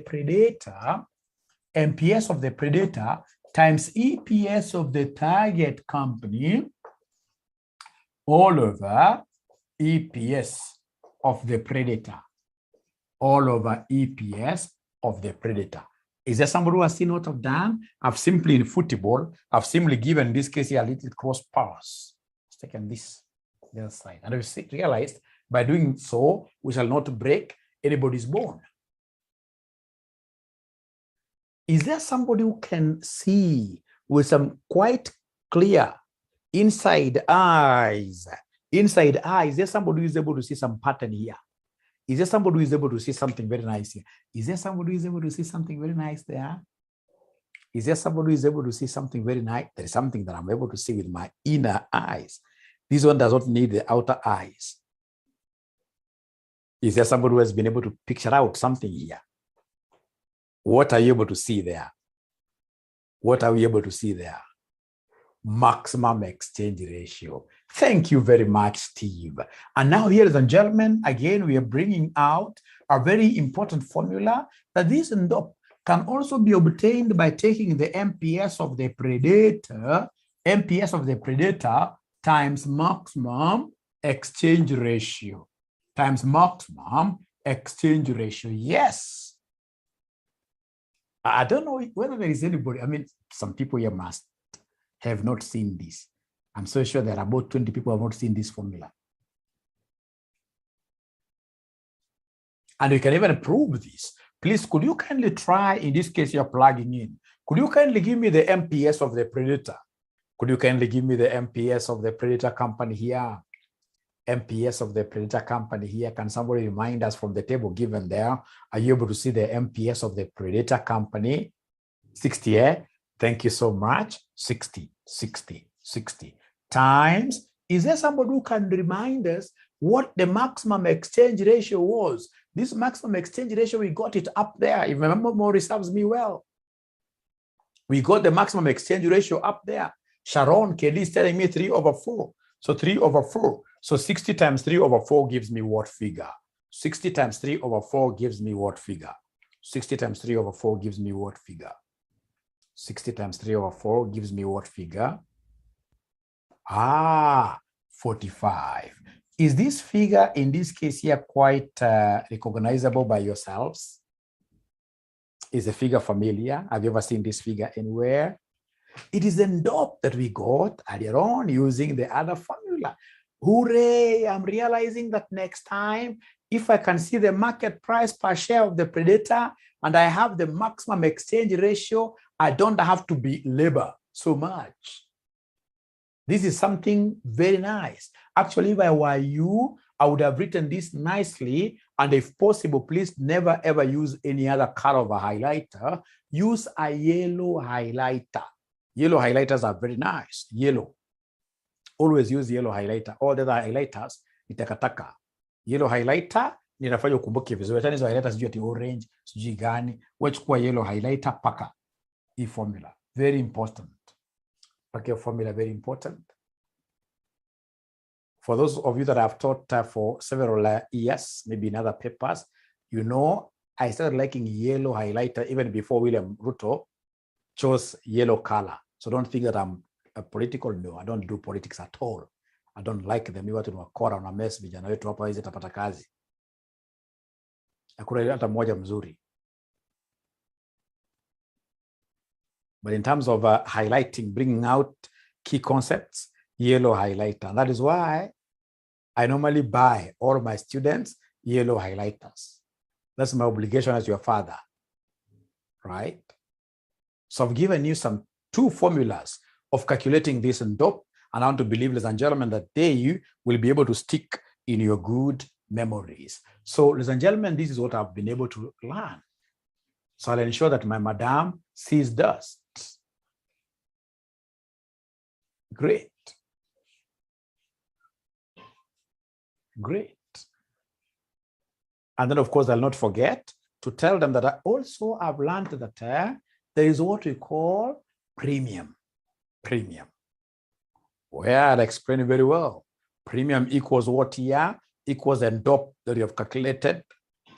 Predator, times EPS of the target company all over EPS of the Predator, all over EPS of the Predator. Is there somebody who has seen what I've done? I've simply, in football, I've simply given, in this case here, a little cross pass. It's taken this, the other side. And I've realized by doing so, we shall not break anybody's bone. Is there somebody who can see with some quite clear inside eyes? Inside eyes, is there somebody who is able to see some pattern here? Is there somebody who is able to see something very nice here? Is there somebody who is able to see something very nice there? Is there somebody who is able to see something very nice? There is something that I'm able to see with my inner eyes. This one does not need the outer eyes. Is there somebody who has been able to picture out something here? What are you able to see there? What are we able to see there? Maximum exchange ratio. Thank you very much, Steve. And now, ladies and gentlemen, again, we are bringing out a very important formula that this NDOP can also be obtained by taking the MPS of the Predator, times maximum exchange ratio. Times maximum exchange ratio. Yes. I don't know whether there is anybody. I mean, some people here must have not seen this. I'm so sure there are about 20 people who have not seen this formula. And you can even prove this. Please, could you kindly try, in this case, you're plugging in. Could you kindly give me the MPS of the Predator? Could you kindly give me the MPS of the Predator company here? MPS of the Predator company here. Can somebody remind us from the table given there? Are you able to see the MPS of the Predator company? 60, eh? Thank you so much. 60 times. Is there somebody who can remind us what the maximum exchange ratio was? This maximum exchange ratio, we got it up there. If my memory serves me well, we got the maximum exchange ratio up there. Sharon Kelly is telling me 3 over 4. So 3 over 4. So 60 times 3 over 4 gives me what figure? 60 times 3 over 4 gives me what figure? 60 times 3 over 4 gives me what figure? 60 times 3 over 4 gives me what figure? 45. Is this figure in this case here quite recognizable by yourselves? Is the figure familiar? Have you ever seen this figure anywhere? It is the NDOP that we got earlier on using the other formula. Hooray, I'm realizing that next time, if I can see the market price per share of the predator and I have the maximum exchange ratio, I don't have to be labor so much. This is something very nice. Actually, if I were you, I would have written this nicely. And if possible, please never ever use any other color of a highlighter. Use a yellow highlighter. Yellow highlighters are very nice. Yellow. Always use yellow highlighter. All the other highlighters ni takataka. Yellow highlighter ninafanya ukumbuke vizuri. Hata hizo highlighters sijui ati orange, sijui gani. Wachukua yellow highlighter paka. E formula. Very important. Okay, formula very important. For those of you that I've taught for several years, maybe in other papers, you know, I started liking yellow highlighter even before William Ruto chose yellow color. So don't think that I'm a political. No, I don't do politics at all. I don't like them. Watu ni wakora na mess vijana wetu hapa hizi tapata kazi. Hakuna hata mmoja mzuri. But in terms of highlighting, bringing out key concepts, yellow highlighter. And that is why I normally buy all my students yellow highlighters. That's my obligation as your father, right? So I've given you two formulas of calculating this in DOP, and I want to believe, ladies and gentlemen, that they will be able to stick in your good memories. So, ladies and gentlemen, this is what I've been able to learn. So I'll ensure that my madam sees dust. Great. Great. And then, of course, I'll not forget to tell them that I also have learned that there is what we call premium. Premium. Well, I'll explain it very well. Premium equals what here? Equals the DOP that you have calculated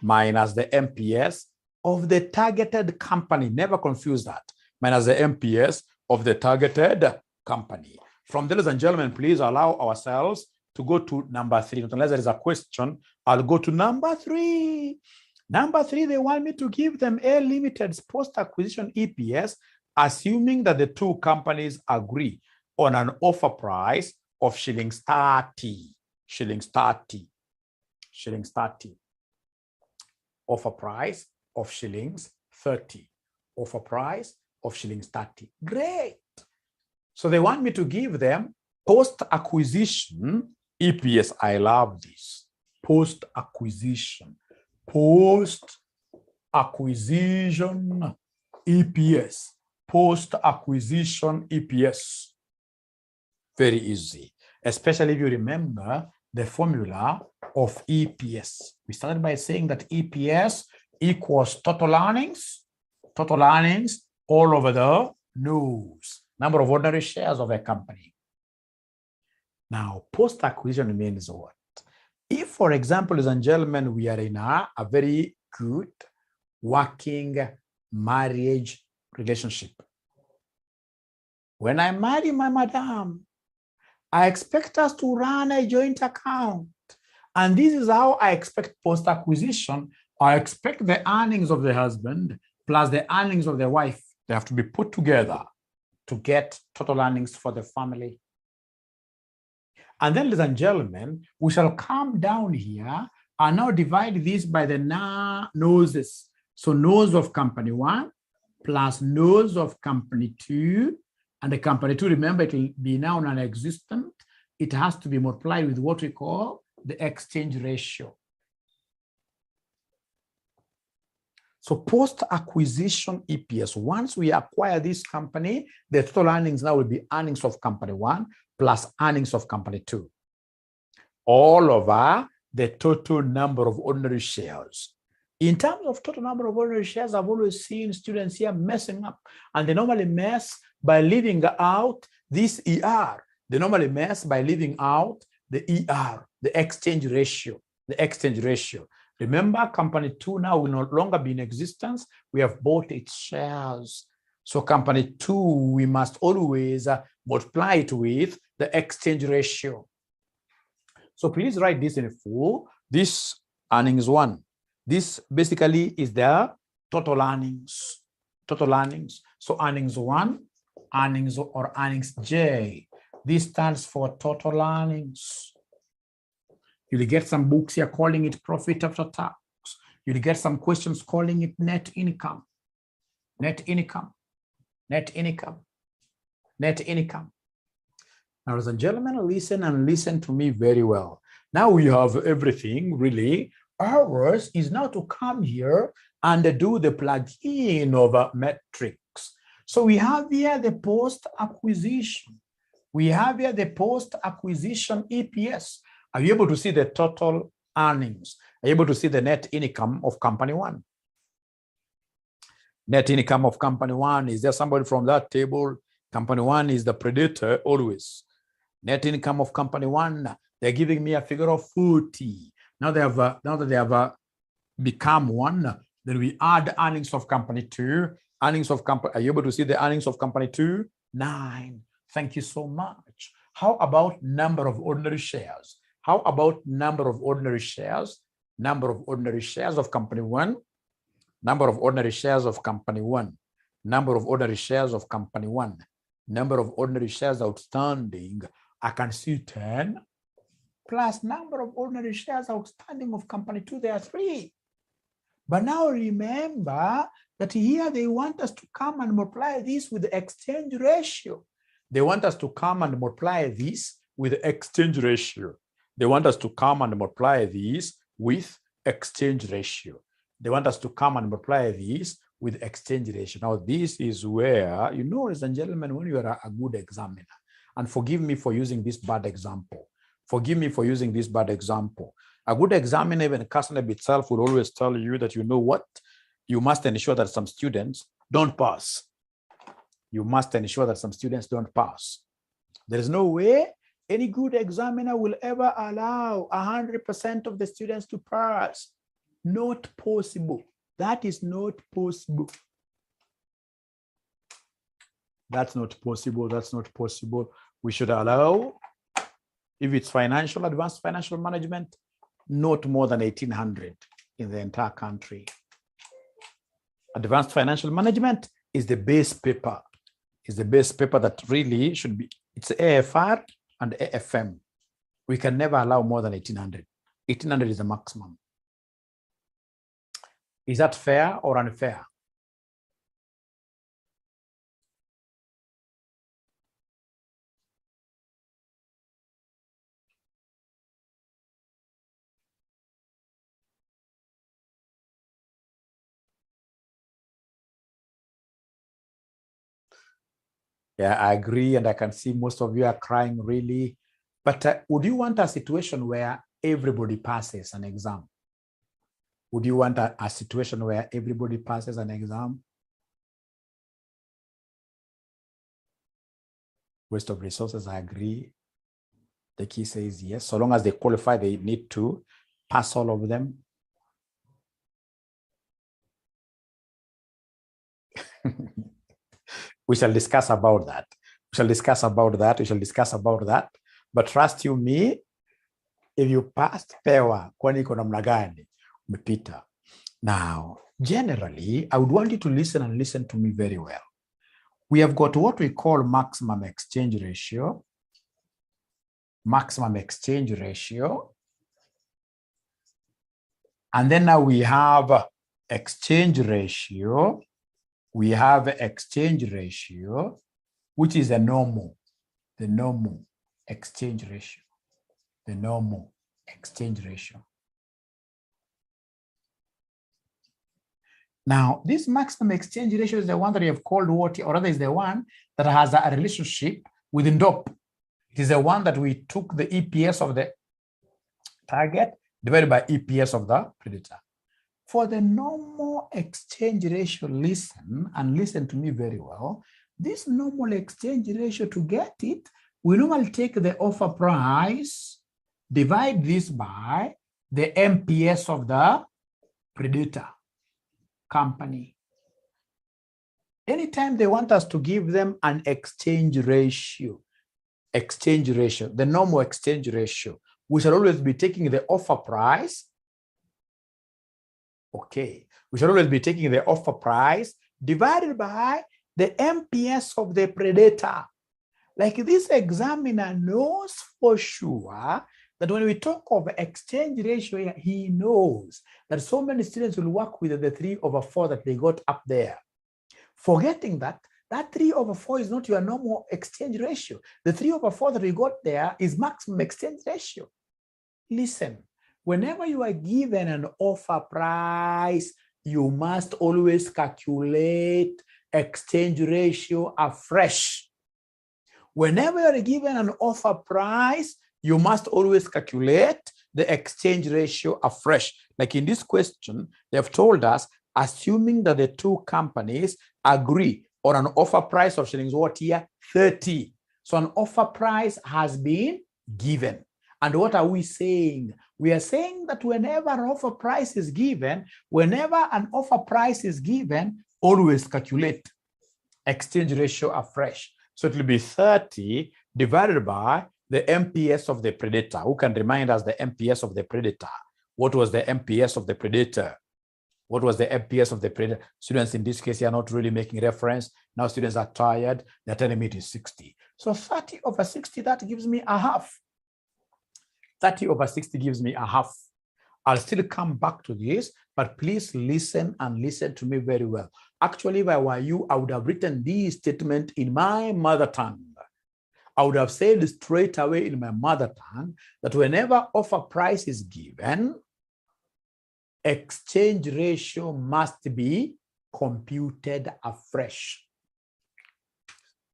minus the MPS of the targeted company. Never confuse that. Minus the MPS of the targeted company. From there, ladies and gentlemen, please allow ourselves to go to number 3. Not unless there is a question, I'll go to number 3. Number 3, they want me to give them A Limited's post-acquisition EPS, assuming that the two companies agree on an offer price of shillings 30. Shillings 30. Shillings 30. Offer price of shillings 30. Offer price of shillings 30. Great. So they want me to give them post-acquisition EPS. I love this. Post-acquisition. Post-acquisition EPS. Post-acquisition EPS. Very easy. Especially if you remember the formula of EPS. We started by saying that EPS equals total earnings all over the nose. Number of ordinary shares of a company. Now, post-acquisition means what? If, for example, ladies and gentlemen, we are in a very good working marriage relationship. When I marry my madam, I expect us to run a joint account. And this is how I expect post-acquisition. I expect the earnings of the husband plus the earnings of the wife. They have to be put together to get total earnings for the family. And then, ladies and gentlemen, we shall come down here and now divide this by the noses. So nose of company 1 plus nose of company 2. And the company 2, remember, it will be now non-existent. It has to be multiplied with what we call the exchange ratio. So post-acquisition EPS, once we acquire this company, the total earnings now will be earnings of company 1 plus earnings of company 2. All over the total number of ordinary shares. In terms of total number of ordinary shares, I've always seen students here messing up. And they normally mess by leaving out this ER. They normally mess by leaving out the ER, the exchange ratio. The exchange ratio. Remember, company 2 now will no longer be in existence. We have bought its shares. So company 2, we must always multiply it with the exchange ratio. So please write this in full. This earnings 1. This basically is the total earnings. Total earnings. So earnings 1, earnings or earnings J. This stands for total earnings. You'll get some books here calling it profit after tax. You'll get some questions calling it net income. Net income. Net income. Net income. Now, ladies and gentlemen, listen and listen to me very well. Now we have everything really. Ours is now to come here and do the plug-in of metrics. So we have here the post-acquisition. We have here the post-acquisition EPS. Are you able to see the total earnings? Are you able to see the net income of company 1? Net income of company 1. Is there somebody from that table? Company 1 is the predator always. Net income of company 1. They're giving me a figure of 40. Now that they have become 1, then we add earnings of company 2. Earnings of company. Are you able to see the earnings of company 2? 9. Thank you so much. How about number of ordinary shares? How about number of ordinary shares? Number of ordinary shares of company 1. Number of ordinary shares of company 1. Number of ordinary shares of company 1. Number of ordinary shares outstanding. I can see 10 plus number of ordinary shares outstanding of company 2. There are 3. But now remember that here they want us to come and multiply this with the exchange ratio. They want us to come and multiply this with the exchange ratio. They want us to come and multiply this with exchange ratio. They want us to come and multiply this with exchange ratio. Now, this is where, you know, ladies and gentlemen, when you are a good examiner, and forgive me for using this bad example. Forgive me for using this bad example. A good examiner, even CASNEB itself, will always tell you that, you know what, you must ensure that some students don't pass. You must ensure that some students don't pass. There is no way any good examiner will ever allow 100% of the students to pass. Not possible. That is not possible. That's not possible. That's not possible. We should allow, if it's financial, advanced financial management, not more than 1,800 in the entire country. Advanced financial management is the base paper. Is the base paper that really should be, it's AFR and AFM. We can never allow more than 1,800. 1,800 is the maximum. Is that fair or unfair? Yeah, I agree, and I can see most of you are crying really. But would you want a situation where everybody passes an exam? Would you want a situation where everybody passes an exam? Waste of resources, I agree. The key says yes. So long as they qualify, they need to pass all of them. We shall discuss about that. We shall discuss about that. We shall discuss about that. But trust you me, if you passed, pewa, kwani iko namna gani? Umepita. Now, generally, I would want you to listen and listen to me very well. We have got what we call maximum exchange ratio. Maximum exchange ratio. And then now we have exchange ratio. We have exchange ratio, which is the normal exchange ratio, the normal exchange ratio. Now, this maximum exchange ratio is the one that we have called what, or rather is the one that has a relationship with NDOP. It is the one that we took the EPS of the target divided by EPS of the predator. For the normal exchange ratio, listen and listen to me very well. This normal exchange ratio, to get it, we normally take the offer price, divide this by the MPS of the predator, company. Anytime they want us to give them an exchange ratio, the normal exchange ratio, we shall always be taking the offer price. Okay, we shall always be taking the offer price divided by the MPS of the predator. Like this examiner knows for sure that when we talk of exchange ratio, he knows that so many students will work with the 3/4 that they got up there, forgetting that 3/4 is not your normal exchange ratio. The 3/4 that we got there is maximum exchange ratio. Listen, whenever you are given an offer price, you must always calculate exchange ratio afresh. Whenever you are given an offer price, you must always calculate the exchange ratio afresh. Like in this question, they have told us, assuming that the two companies agree on an offer price of shillings what here? 30. So an offer price has been given. And what are we saying? We are saying that whenever an offer price is given, always calculate exchange ratio afresh. So it will be 30 divided by the MPS of the predator. Who can remind us the MPS of the predator? What was the MPS of the predator? What was the MPS of the predator? Students in this case are not really making reference. Now students are tired. They're telling me it is 60. So 30/60, that gives me a half. 30/60 gives me a half. I'll still come back to this, but please listen and listen to me very well. Actually, if I were you, I would have written this statement in my mother tongue. I would have said straight away in my mother tongue that whenever offer price is given, exchange ratio must be computed afresh.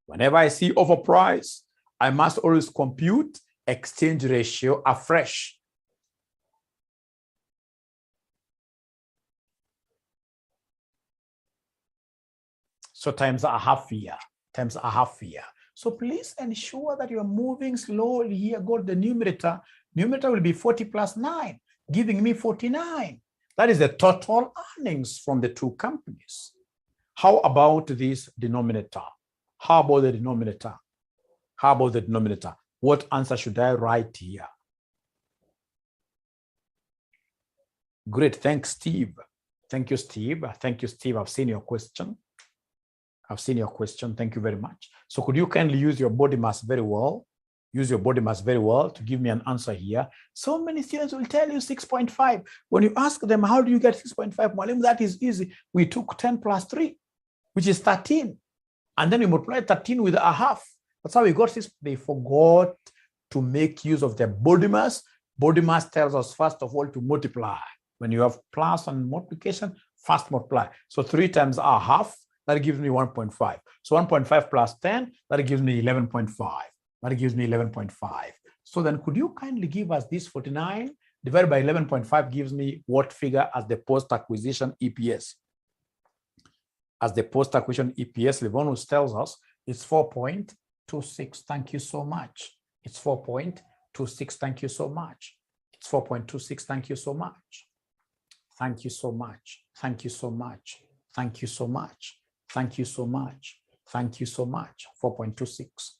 Whenever I see offer price, I must always compute exchange ratio afresh. So times a half year, So please ensure that you are moving slowly here. Go to the numerator. Numerator will be 40 plus 9, giving me 49. That is the total earnings from the two companies. How about this denominator? How about the denominator? What answer should I write here? Great, thanks, Steve. Thank you, Steve. I've seen your question. Thank you very much. So could you kindly use your body mass very well? To give me an answer here. So many students will tell you 6.5. When you ask them, how do you get 6.5? Mwalimu, that is easy. We took 10 plus 3, which is 13. And then we multiplied 13 with a half. That's how we got this. They forgot to make use of their body mass. Body mass tells us, first of all, to multiply. When you have plus and multiplication, first multiply. So 3 times a half, that gives me 1.5. So 1.5 plus 10, that gives me 11.5. So then could you kindly give us this 49 divided by 11.5 gives me what figure as the post-acquisition EPS? As the post-acquisition EPS, Livonus tells us it's 4.26. Thank you so much. It's 4.26. Thank you so much. It's 4.26. Thank you so much. Thank you so much. Thank you so much. Thank you so much. Thank you so much. Thank you so much. 4.26.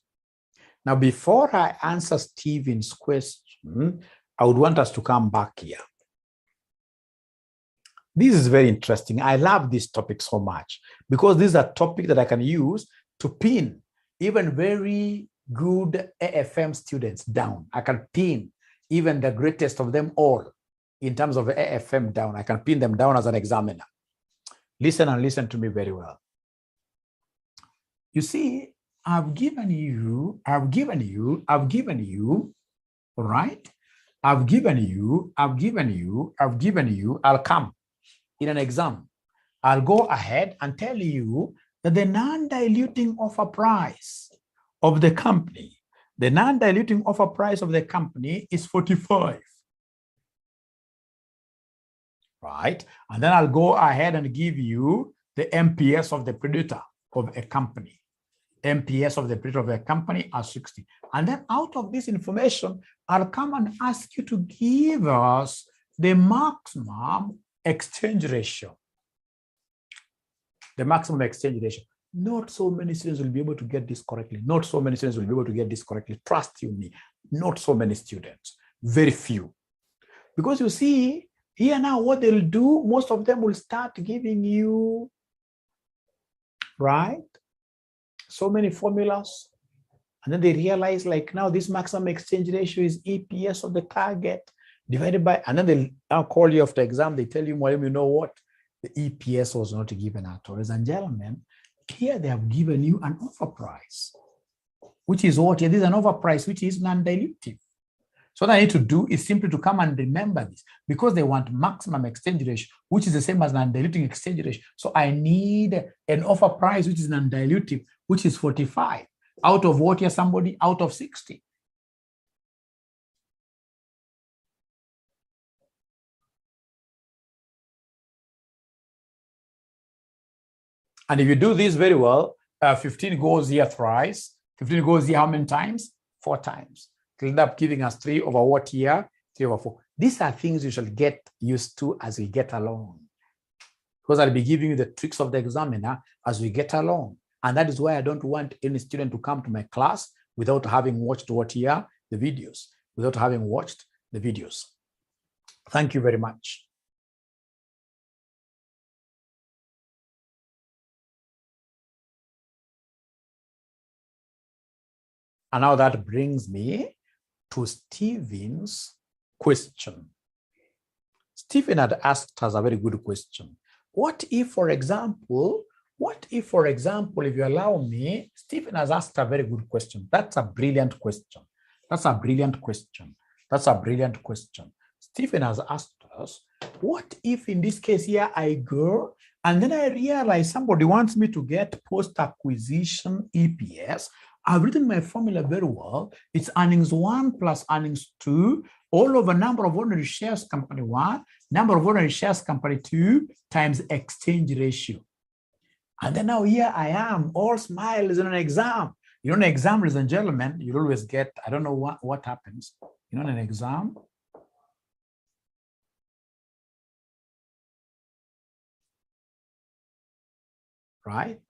Now, before I answer Stephen's question, I would want us to come back here. This is very interesting. I love this topic so much because this is a topic that I can use to pin even very good AFM students down. I can pin even the greatest of them all in terms of AFM down. I can pin them down as an examiner. Listen and listen to me very well. You see, I've given you, all right? I'll come in an exam. I'll go ahead and tell you that the non-diluting offer price of the company, is 45. Right? And then I'll go ahead and give you the MPS of the predator of a company. MPS of the predator of a company are 60. And then out of this information, I'll come and ask you to give us the maximum exchange ratio. The maximum exchange ratio. Not so many students will be able to get this correctly. Not so many students will be able to get this correctly. Trust you me. Not so many students. Very few. Because you see, here now what they'll do, most of them will start giving you, right, so many formulas. And then they realize, like, now this maximum exchange ratio is EPS of the target divided by, and then they'll now call you after exam. They tell you, well, you know what? The EPS was not given at all. Ladies and gentlemen, here they have given you an offer price, which is what? This is an offer price, which is non-dilutive. So what I need to do is simply to come and remember this, because they want maximum exchange ratio, which is the same as non-diluting exchange ratio. So I need an offer price, which is non-dilutive, which is 45. Out of what here, somebody? Out of 60. And if you do this very well, 15 goes here thrice. 15 goes here how many times? 4 times. It'll end up giving us 3 over what here? 3 over 4. These are things you shall get used to as we get along. Because I'll be giving you the tricks of the examiner as we get along. And that is why I don't want any student to come to my class without having watched what here? The videos. Without having watched the videos. Thank you very much. And now that brings me to Stephen's question. Stephen had asked us a very good question. What if, for example, if you allow me, Stephen has asked a very good question. That's a brilliant question. That's a brilliant question. That's a brilliant question. Stephen has asked us, what if in this case here I go and then I realize somebody wants me to get post-acquisition EPS. I've written my formula very well. It's earnings 1 plus earnings 2 all over number of ordinary shares company 1, number of ordinary shares company 2 times exchange ratio. And then now here I am, all smiles in an exam. You know, in an exam, ladies and gentlemen, you always get, I don't know what happens. You know, in an exam, right?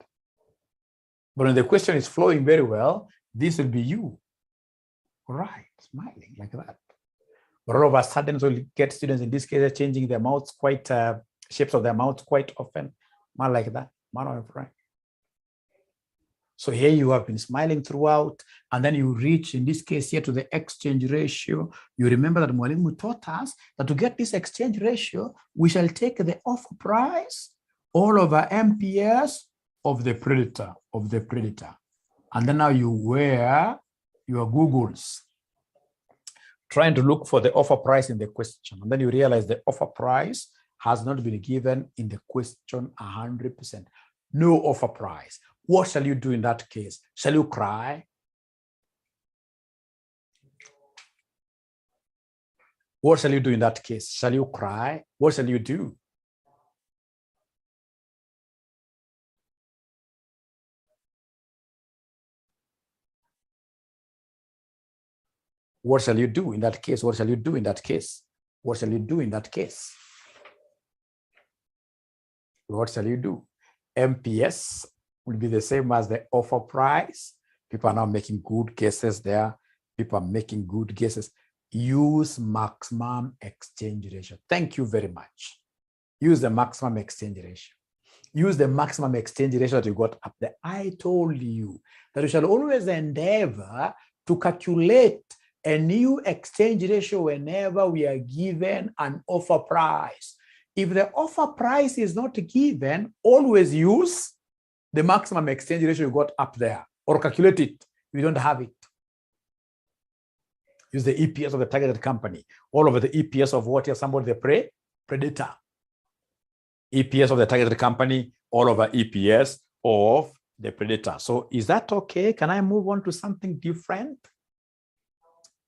But when the question is flowing very well, this will be you, right? Smiling like that. But all of a sudden, so you get students in this case changing their mouths quite, shapes of their mouths quite often, man like that, man, right? So here you have been smiling throughout, and then you reach, in this case here, to the exchange ratio. You remember that Mwalimu taught us that to get this exchange ratio, we shall take the offer price all over MPS of the predator, And then now you wear your Googles, trying to look for the offer price in the question. And then you realize the offer price has not been given in the question 100%. No offer price. What shall you do in that case? Shall you cry? What shall you do in that case? Shall you cry? What shall you do? What shall you do in that case? What shall you do in that case? What shall you do in that case? What shall you do? MPS will be the same as the offer price. People are now making good guesses there. People are making good guesses. Use maximum exchange ratio. Thank you very much. Use the maximum exchange ratio. Use the maximum exchange ratio that you got up there. I told you that you shall always endeavor to calculate a new exchange ratio whenever we are given an offer price. If the offer price is not given, always use the maximum exchange ratio you got up there, or calculate it if you don't have it. Use the EPS of the targeted company, all over the EPS of what is somebody the predator. EPS of the targeted company, all over EPS of the predator. So is that okay? Can I move on to something different?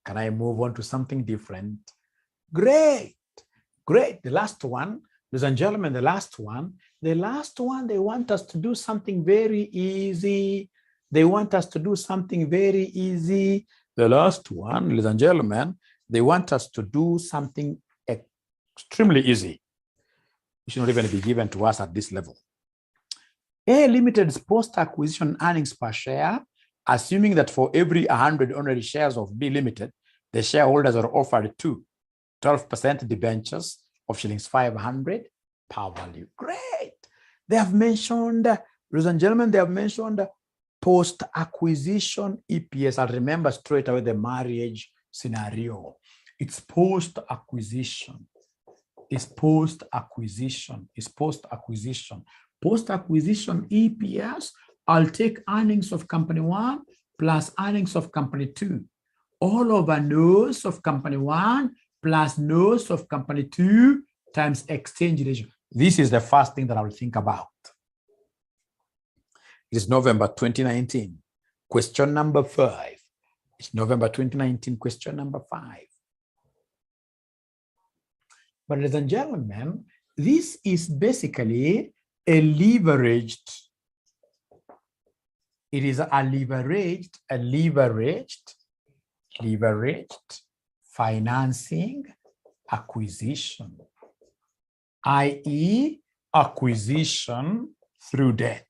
Can I move on to something different? Great, great. The last one, ladies and gentlemen, the last one, they want us to do something very easy. They want us to do something very easy. The last one, ladies and gentlemen, they want us to do something extremely easy. It should not even be given to us at this level. A Limited's post-acquisition earnings per share, assuming that for every 100 ordinary shares of B Limited, the shareholders are offered 12% debentures of shillings 500 per value. Great. They have mentioned, ladies and gentlemen, they have mentioned post-acquisition EPS. I'll remember straight away the marriage scenario. It's post-acquisition. It's post-acquisition. It's post-acquisition. Post-acquisition EPS, I'll take earnings of company 1 plus earnings of company 2. All over nose of company 1 plus nose of company 2 times exchange ratio. This is the first thing that I will think about. It is November 2019. Question number 5. It's November 2019, question number 5. But ladies and gentlemen, this is basically a leveraged, it is a leveraged financing acquisition, i.e. acquisition through debt.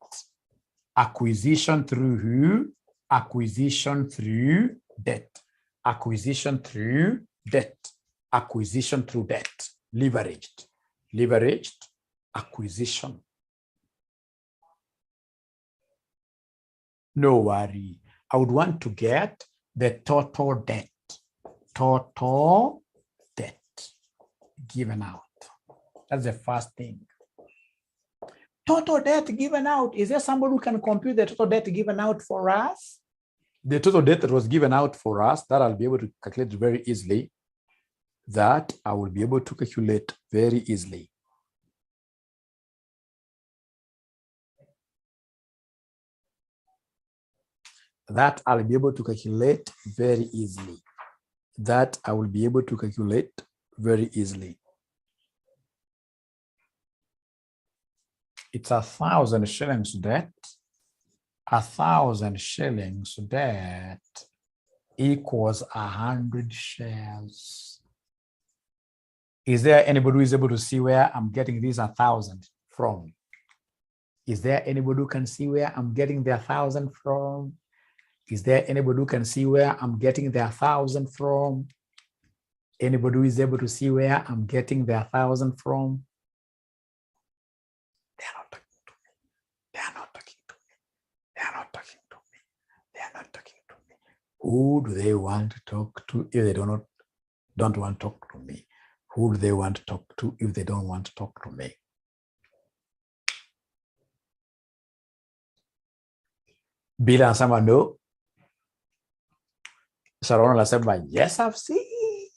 Acquisition through who? Acquisition through debt. Acquisition through debt. Acquisition through debt. Leveraged. Leveraged acquisition. No worry. I would want to get the total debt. Total debt given out. That's the first thing. Total debt given out. Is there somebody who can compute the total debt given out for us? The total debt that was given out for us, that I'll be able to calculate very easily. That I will be able to calculate very easily. That I'll be able to calculate very easily. That I will be able to calculate very easily. It's 1,000 shillings debt. 1,000 shillings debt equals 100 shares. Is there anybody who is able to see where I'm getting these 1,000 from? Is there anybody who can see where I'm getting the 1,000 from? Is there anybody who can see where I'm getting the 1,000 from? Anybody who is able to see where I'm getting the 1,000 from? They are not talking to me. They are not talking to me. They are not talking to me. They are not talking to me. Who do they want to talk to if they don't want to talk to me? Who do they want to talk to if they don't want to talk to me? Bila anasema no. Sharon anasema yes, I've seen.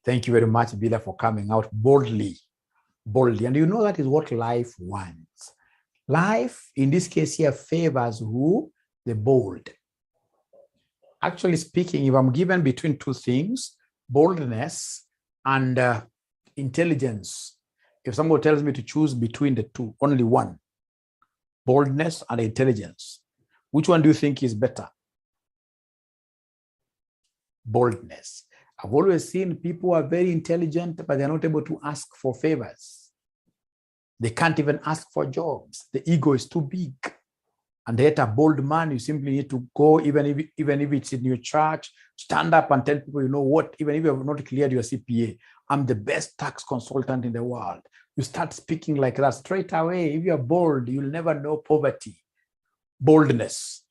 Thank you very much, Bila, for coming out boldly. Boldly. And you know that is what life wants. Life, in this case here, favors who? The bold. Actually speaking, if I'm given between two things, boldness and intelligence, if someone tells me to choose between the two, only one, boldness and intelligence, which one do you think is better? Boldness. I've always seen people who are very intelligent, but they're not able to ask for favors. They can't even ask for jobs. The ego is too big. And yet a bold man, you simply need to go, even if it's in your church, stand up and tell people, you know what, even if you have not cleared your CPA, I'm the best tax consultant in the world. You start speaking like that straight away. If you're bold, you'll never know poverty. Boldness.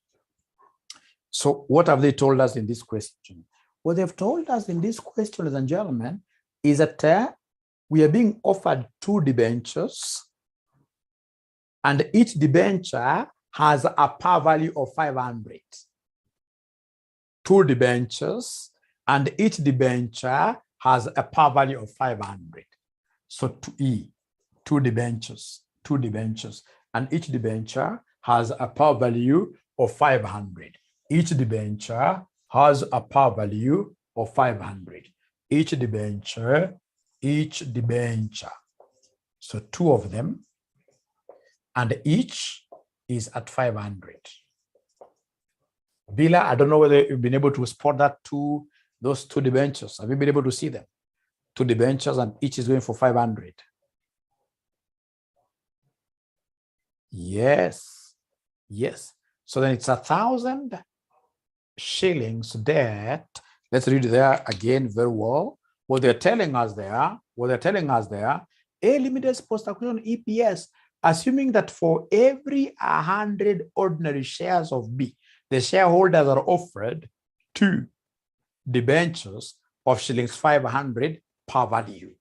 So what have they told us in this question? What they've told us in this question, ladies and gentlemen, is that we are being offered 2 debentures, and each debenture has a par value of 500. 2 debentures, and each debenture has a par value of 500. So 2E, 2 debentures, and each debenture has a par value of 500. Each debenture has a par value of 500. Each debenture. So 2 of them, and each is at 500. Bila, I don't know whether you've been able to spot that those 2 debentures. Have you been able to see them? 2 debentures, and each is going for 500. Yes. Yes. So then it's 1,000 shillings debt. Let's read there again very well. What they're telling us there, A Limited's post-acquisition EPS, assuming that for every 100 ordinary shares of B, the shareholders are offered 2 debentures of shillings 500 per value.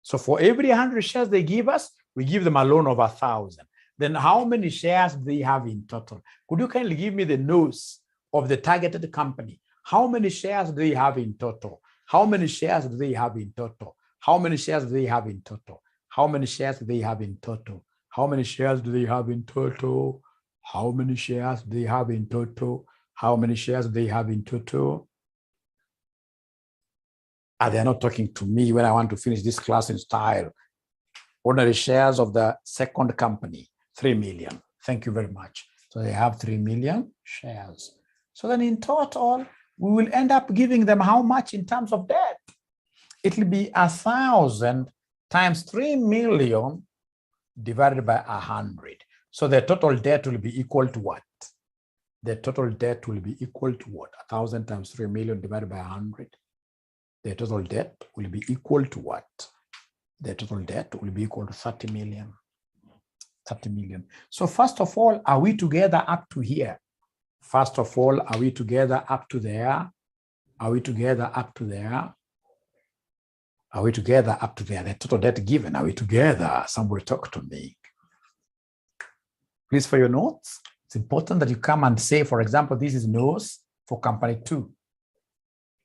So for every 100 shares they give us, we give them a loan of 1,000. Then how many shares do they have in total? Could you kindly give me the notes of the targeted company? How many shares do they have in total? How many shares do they have in total? How many shares do they have in total? How many shares do they have in total? How many shares do they have in total? How many shares do they have in total? How many shares do they have in total? They're not talking to me when I want to finish this class in style. Ordinary shares of the second company, 3 million. Thank you very much. So they have 3 million shares. So then in total, we will end up giving them how much in terms of debt? It will be 1,000 times 3 million divided by 100. So the total debt will be equal to what? The total debt will be equal to what? 1,000 times 3 million divided by 100. The total debt will be equal to what? The total debt will be equal to 30 million. 30 million. So first of all, are we together up to here? First of all, are we together up to there? Are we together up to there? Are we together up to there? The total debt given, are we together? Somebody talk to me. Please, for your notes, it's important that you come and say, for example, this is notes for company 2.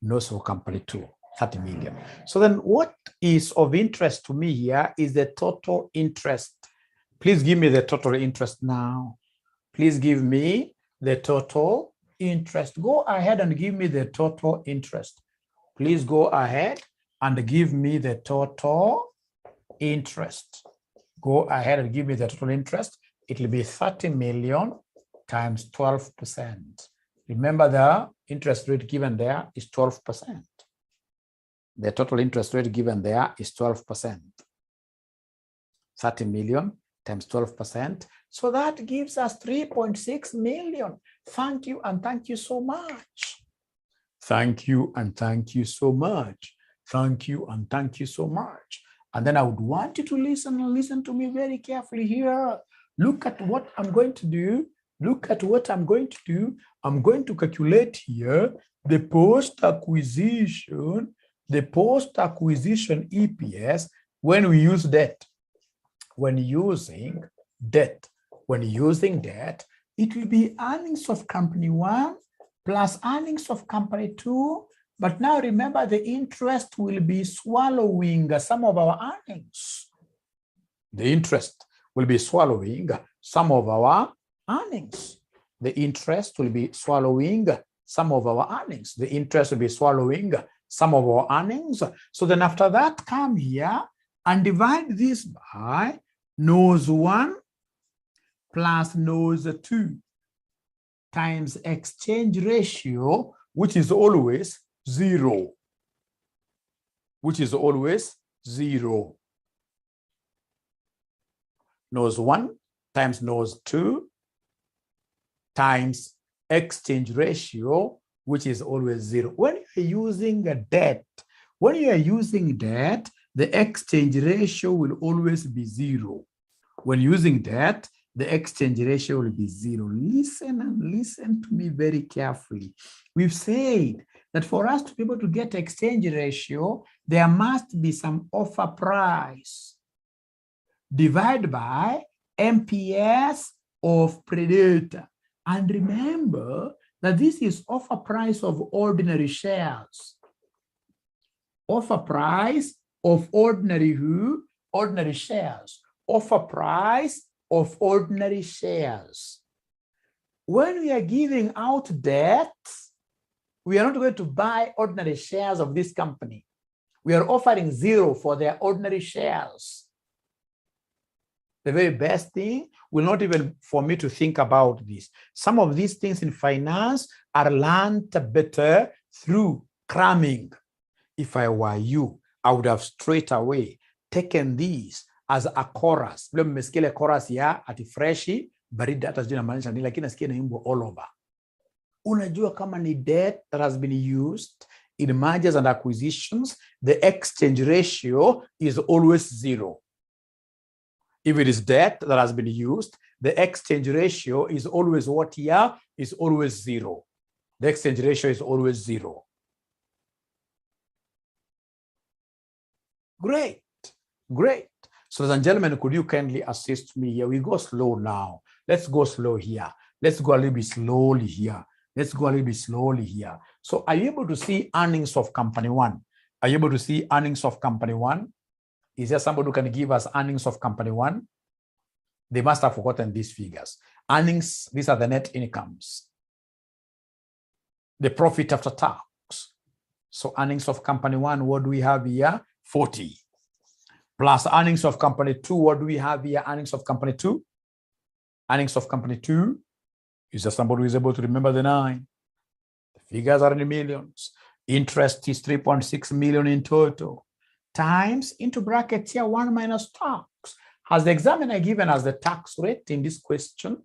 Notes for company 2, 30 million. So then what is of interest to me here is the total interest. Please give me the total interest now. Please give me the total interest. Go ahead and give me the total interest. Please go ahead and give me the total interest. Go ahead and give me the total interest. It will be 30 million times 12%. Remember the interest rate given there is 12%. The total interest rate given there is 12%. 30 million times 12%. So that gives us 3.6 million. Thank you and thank you so much. Thank you and thank you so much. Thank you and thank you so much. And then I would want you to listen and listen to me very carefully here. Look at what I'm going to do. Look at what I'm going to do. I'm going to calculate here the post-acquisition EPS when we use debt. When using debt, it will be earnings of company 1 plus earnings of company 2. But now remember, the interest will be swallowing some of our earnings. The interest will be swallowing some of our earnings. The interest will be swallowing some of our earnings. The interest will be swallowing some of our earnings. So then after that, come here and divide this by nose 1 plus nose 2 times exchange ratio, which is always 0. Which is always 0. Nose 1 times nose 2 times exchange ratio, which is always 0. When you're using a debt, the exchange ratio will always be 0. When using debt, the exchange ratio will be 0. Listen and listen to me very carefully. We've said that for us to be able to get exchange ratio, there must be some offer price divided by MPS of predator. And remember that this is offer price of ordinary shares. Offer price of ordinary shares. Offer price of ordinary shares. When we are giving out debt, we are not going to buy ordinary shares of this company. We are offering 0 for their ordinary shares. The very best thing will not even for me to think about this. Some of these things in finance are learned better through cramming. If I were you, I would have straight away taken these as a chorus. Vile mmesikia ile chorus ya ati freshi, baridi hata sijui inamaanisha nini, lakini nasikia inaimbwa all over. Unajua kama ni debt that has been used in mergers and acquisitions, the exchange ratio is always zero. If it is debt that has been used, the exchange ratio is always what here? Is always zero. The exchange ratio is always zero. Great, great. So, ladies and gentlemen, could you kindly assist me here? We go slow now. Let's go slow here. Let's go a little bit slowly here. Let's go a little bit slowly here. So, are you able to see earnings of company one? Are you able to see earnings of company one? Is there somebody who can give us earnings of company one? They must have forgotten these figures. Earnings, these are the net incomes. The profit after tax. So earnings of company one, what do we have here? 40. Plus earnings of company two, what do we have here? Earnings of company two. Earnings of company two. Is there somebody who is able to remember the 9? The figures are in the millions. Interest is 3.6 million in total. Times into brackets here, 1 minus tax. Has the examiner given us the tax rate in this question?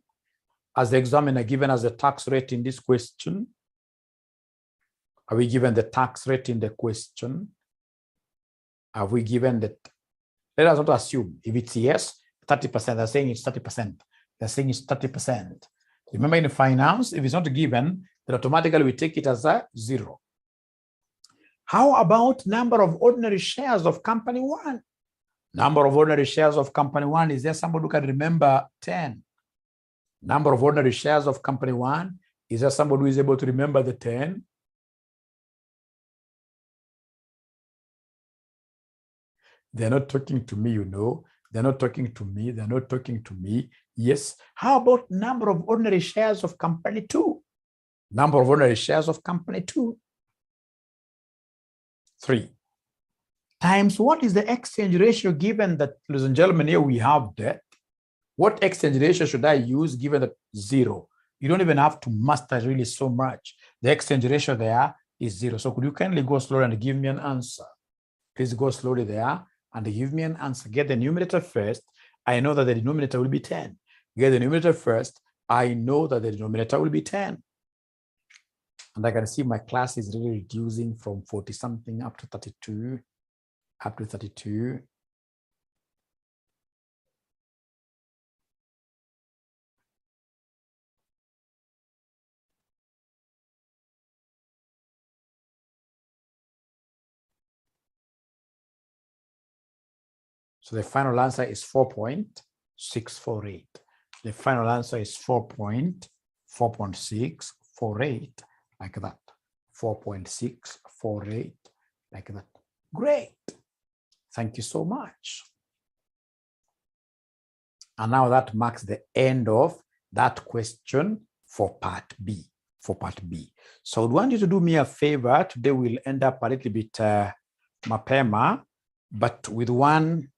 Has the examiner given us the tax rate in this question? Are we given the tax rate in the question? Have we given that? Let us not assume. If it's yes, 30%. They're saying it's 30%. They're saying it's 30%. Remember in finance, if it's not given, then automatically we take it as a 0. How about number of ordinary shares of company one? Number of ordinary shares of company one, is there somebody who can remember 10? Number of ordinary shares of company one, is there somebody who is able to remember the 10? They're not talking to me, you know. They're not talking to me. They're not talking to me. Yes. How about number of ordinary shares of company two? Number of ordinary shares of company two. 3. Times what is the exchange ratio given that, ladies and gentlemen, here we have debt. What exchange ratio should I use given that 0? You don't even have to master really so much. The exchange ratio there is 0. So could you kindly go slowly and give me an answer? Please go slowly there and give me an answer. Get the numerator first. I know that the denominator will be 10. Get the numerator first. I know that the denominator will be 10. And I can see my class is really reducing from 40 something up to 32, up to 32. So the final answer is 4.648. The final answer is 4.648, like that. 4.648, like that. Great. Thank you so much. And now that marks the end of that question for part B. So I would want you to do me a favor. Today we'll end up a little bit mapema, but with one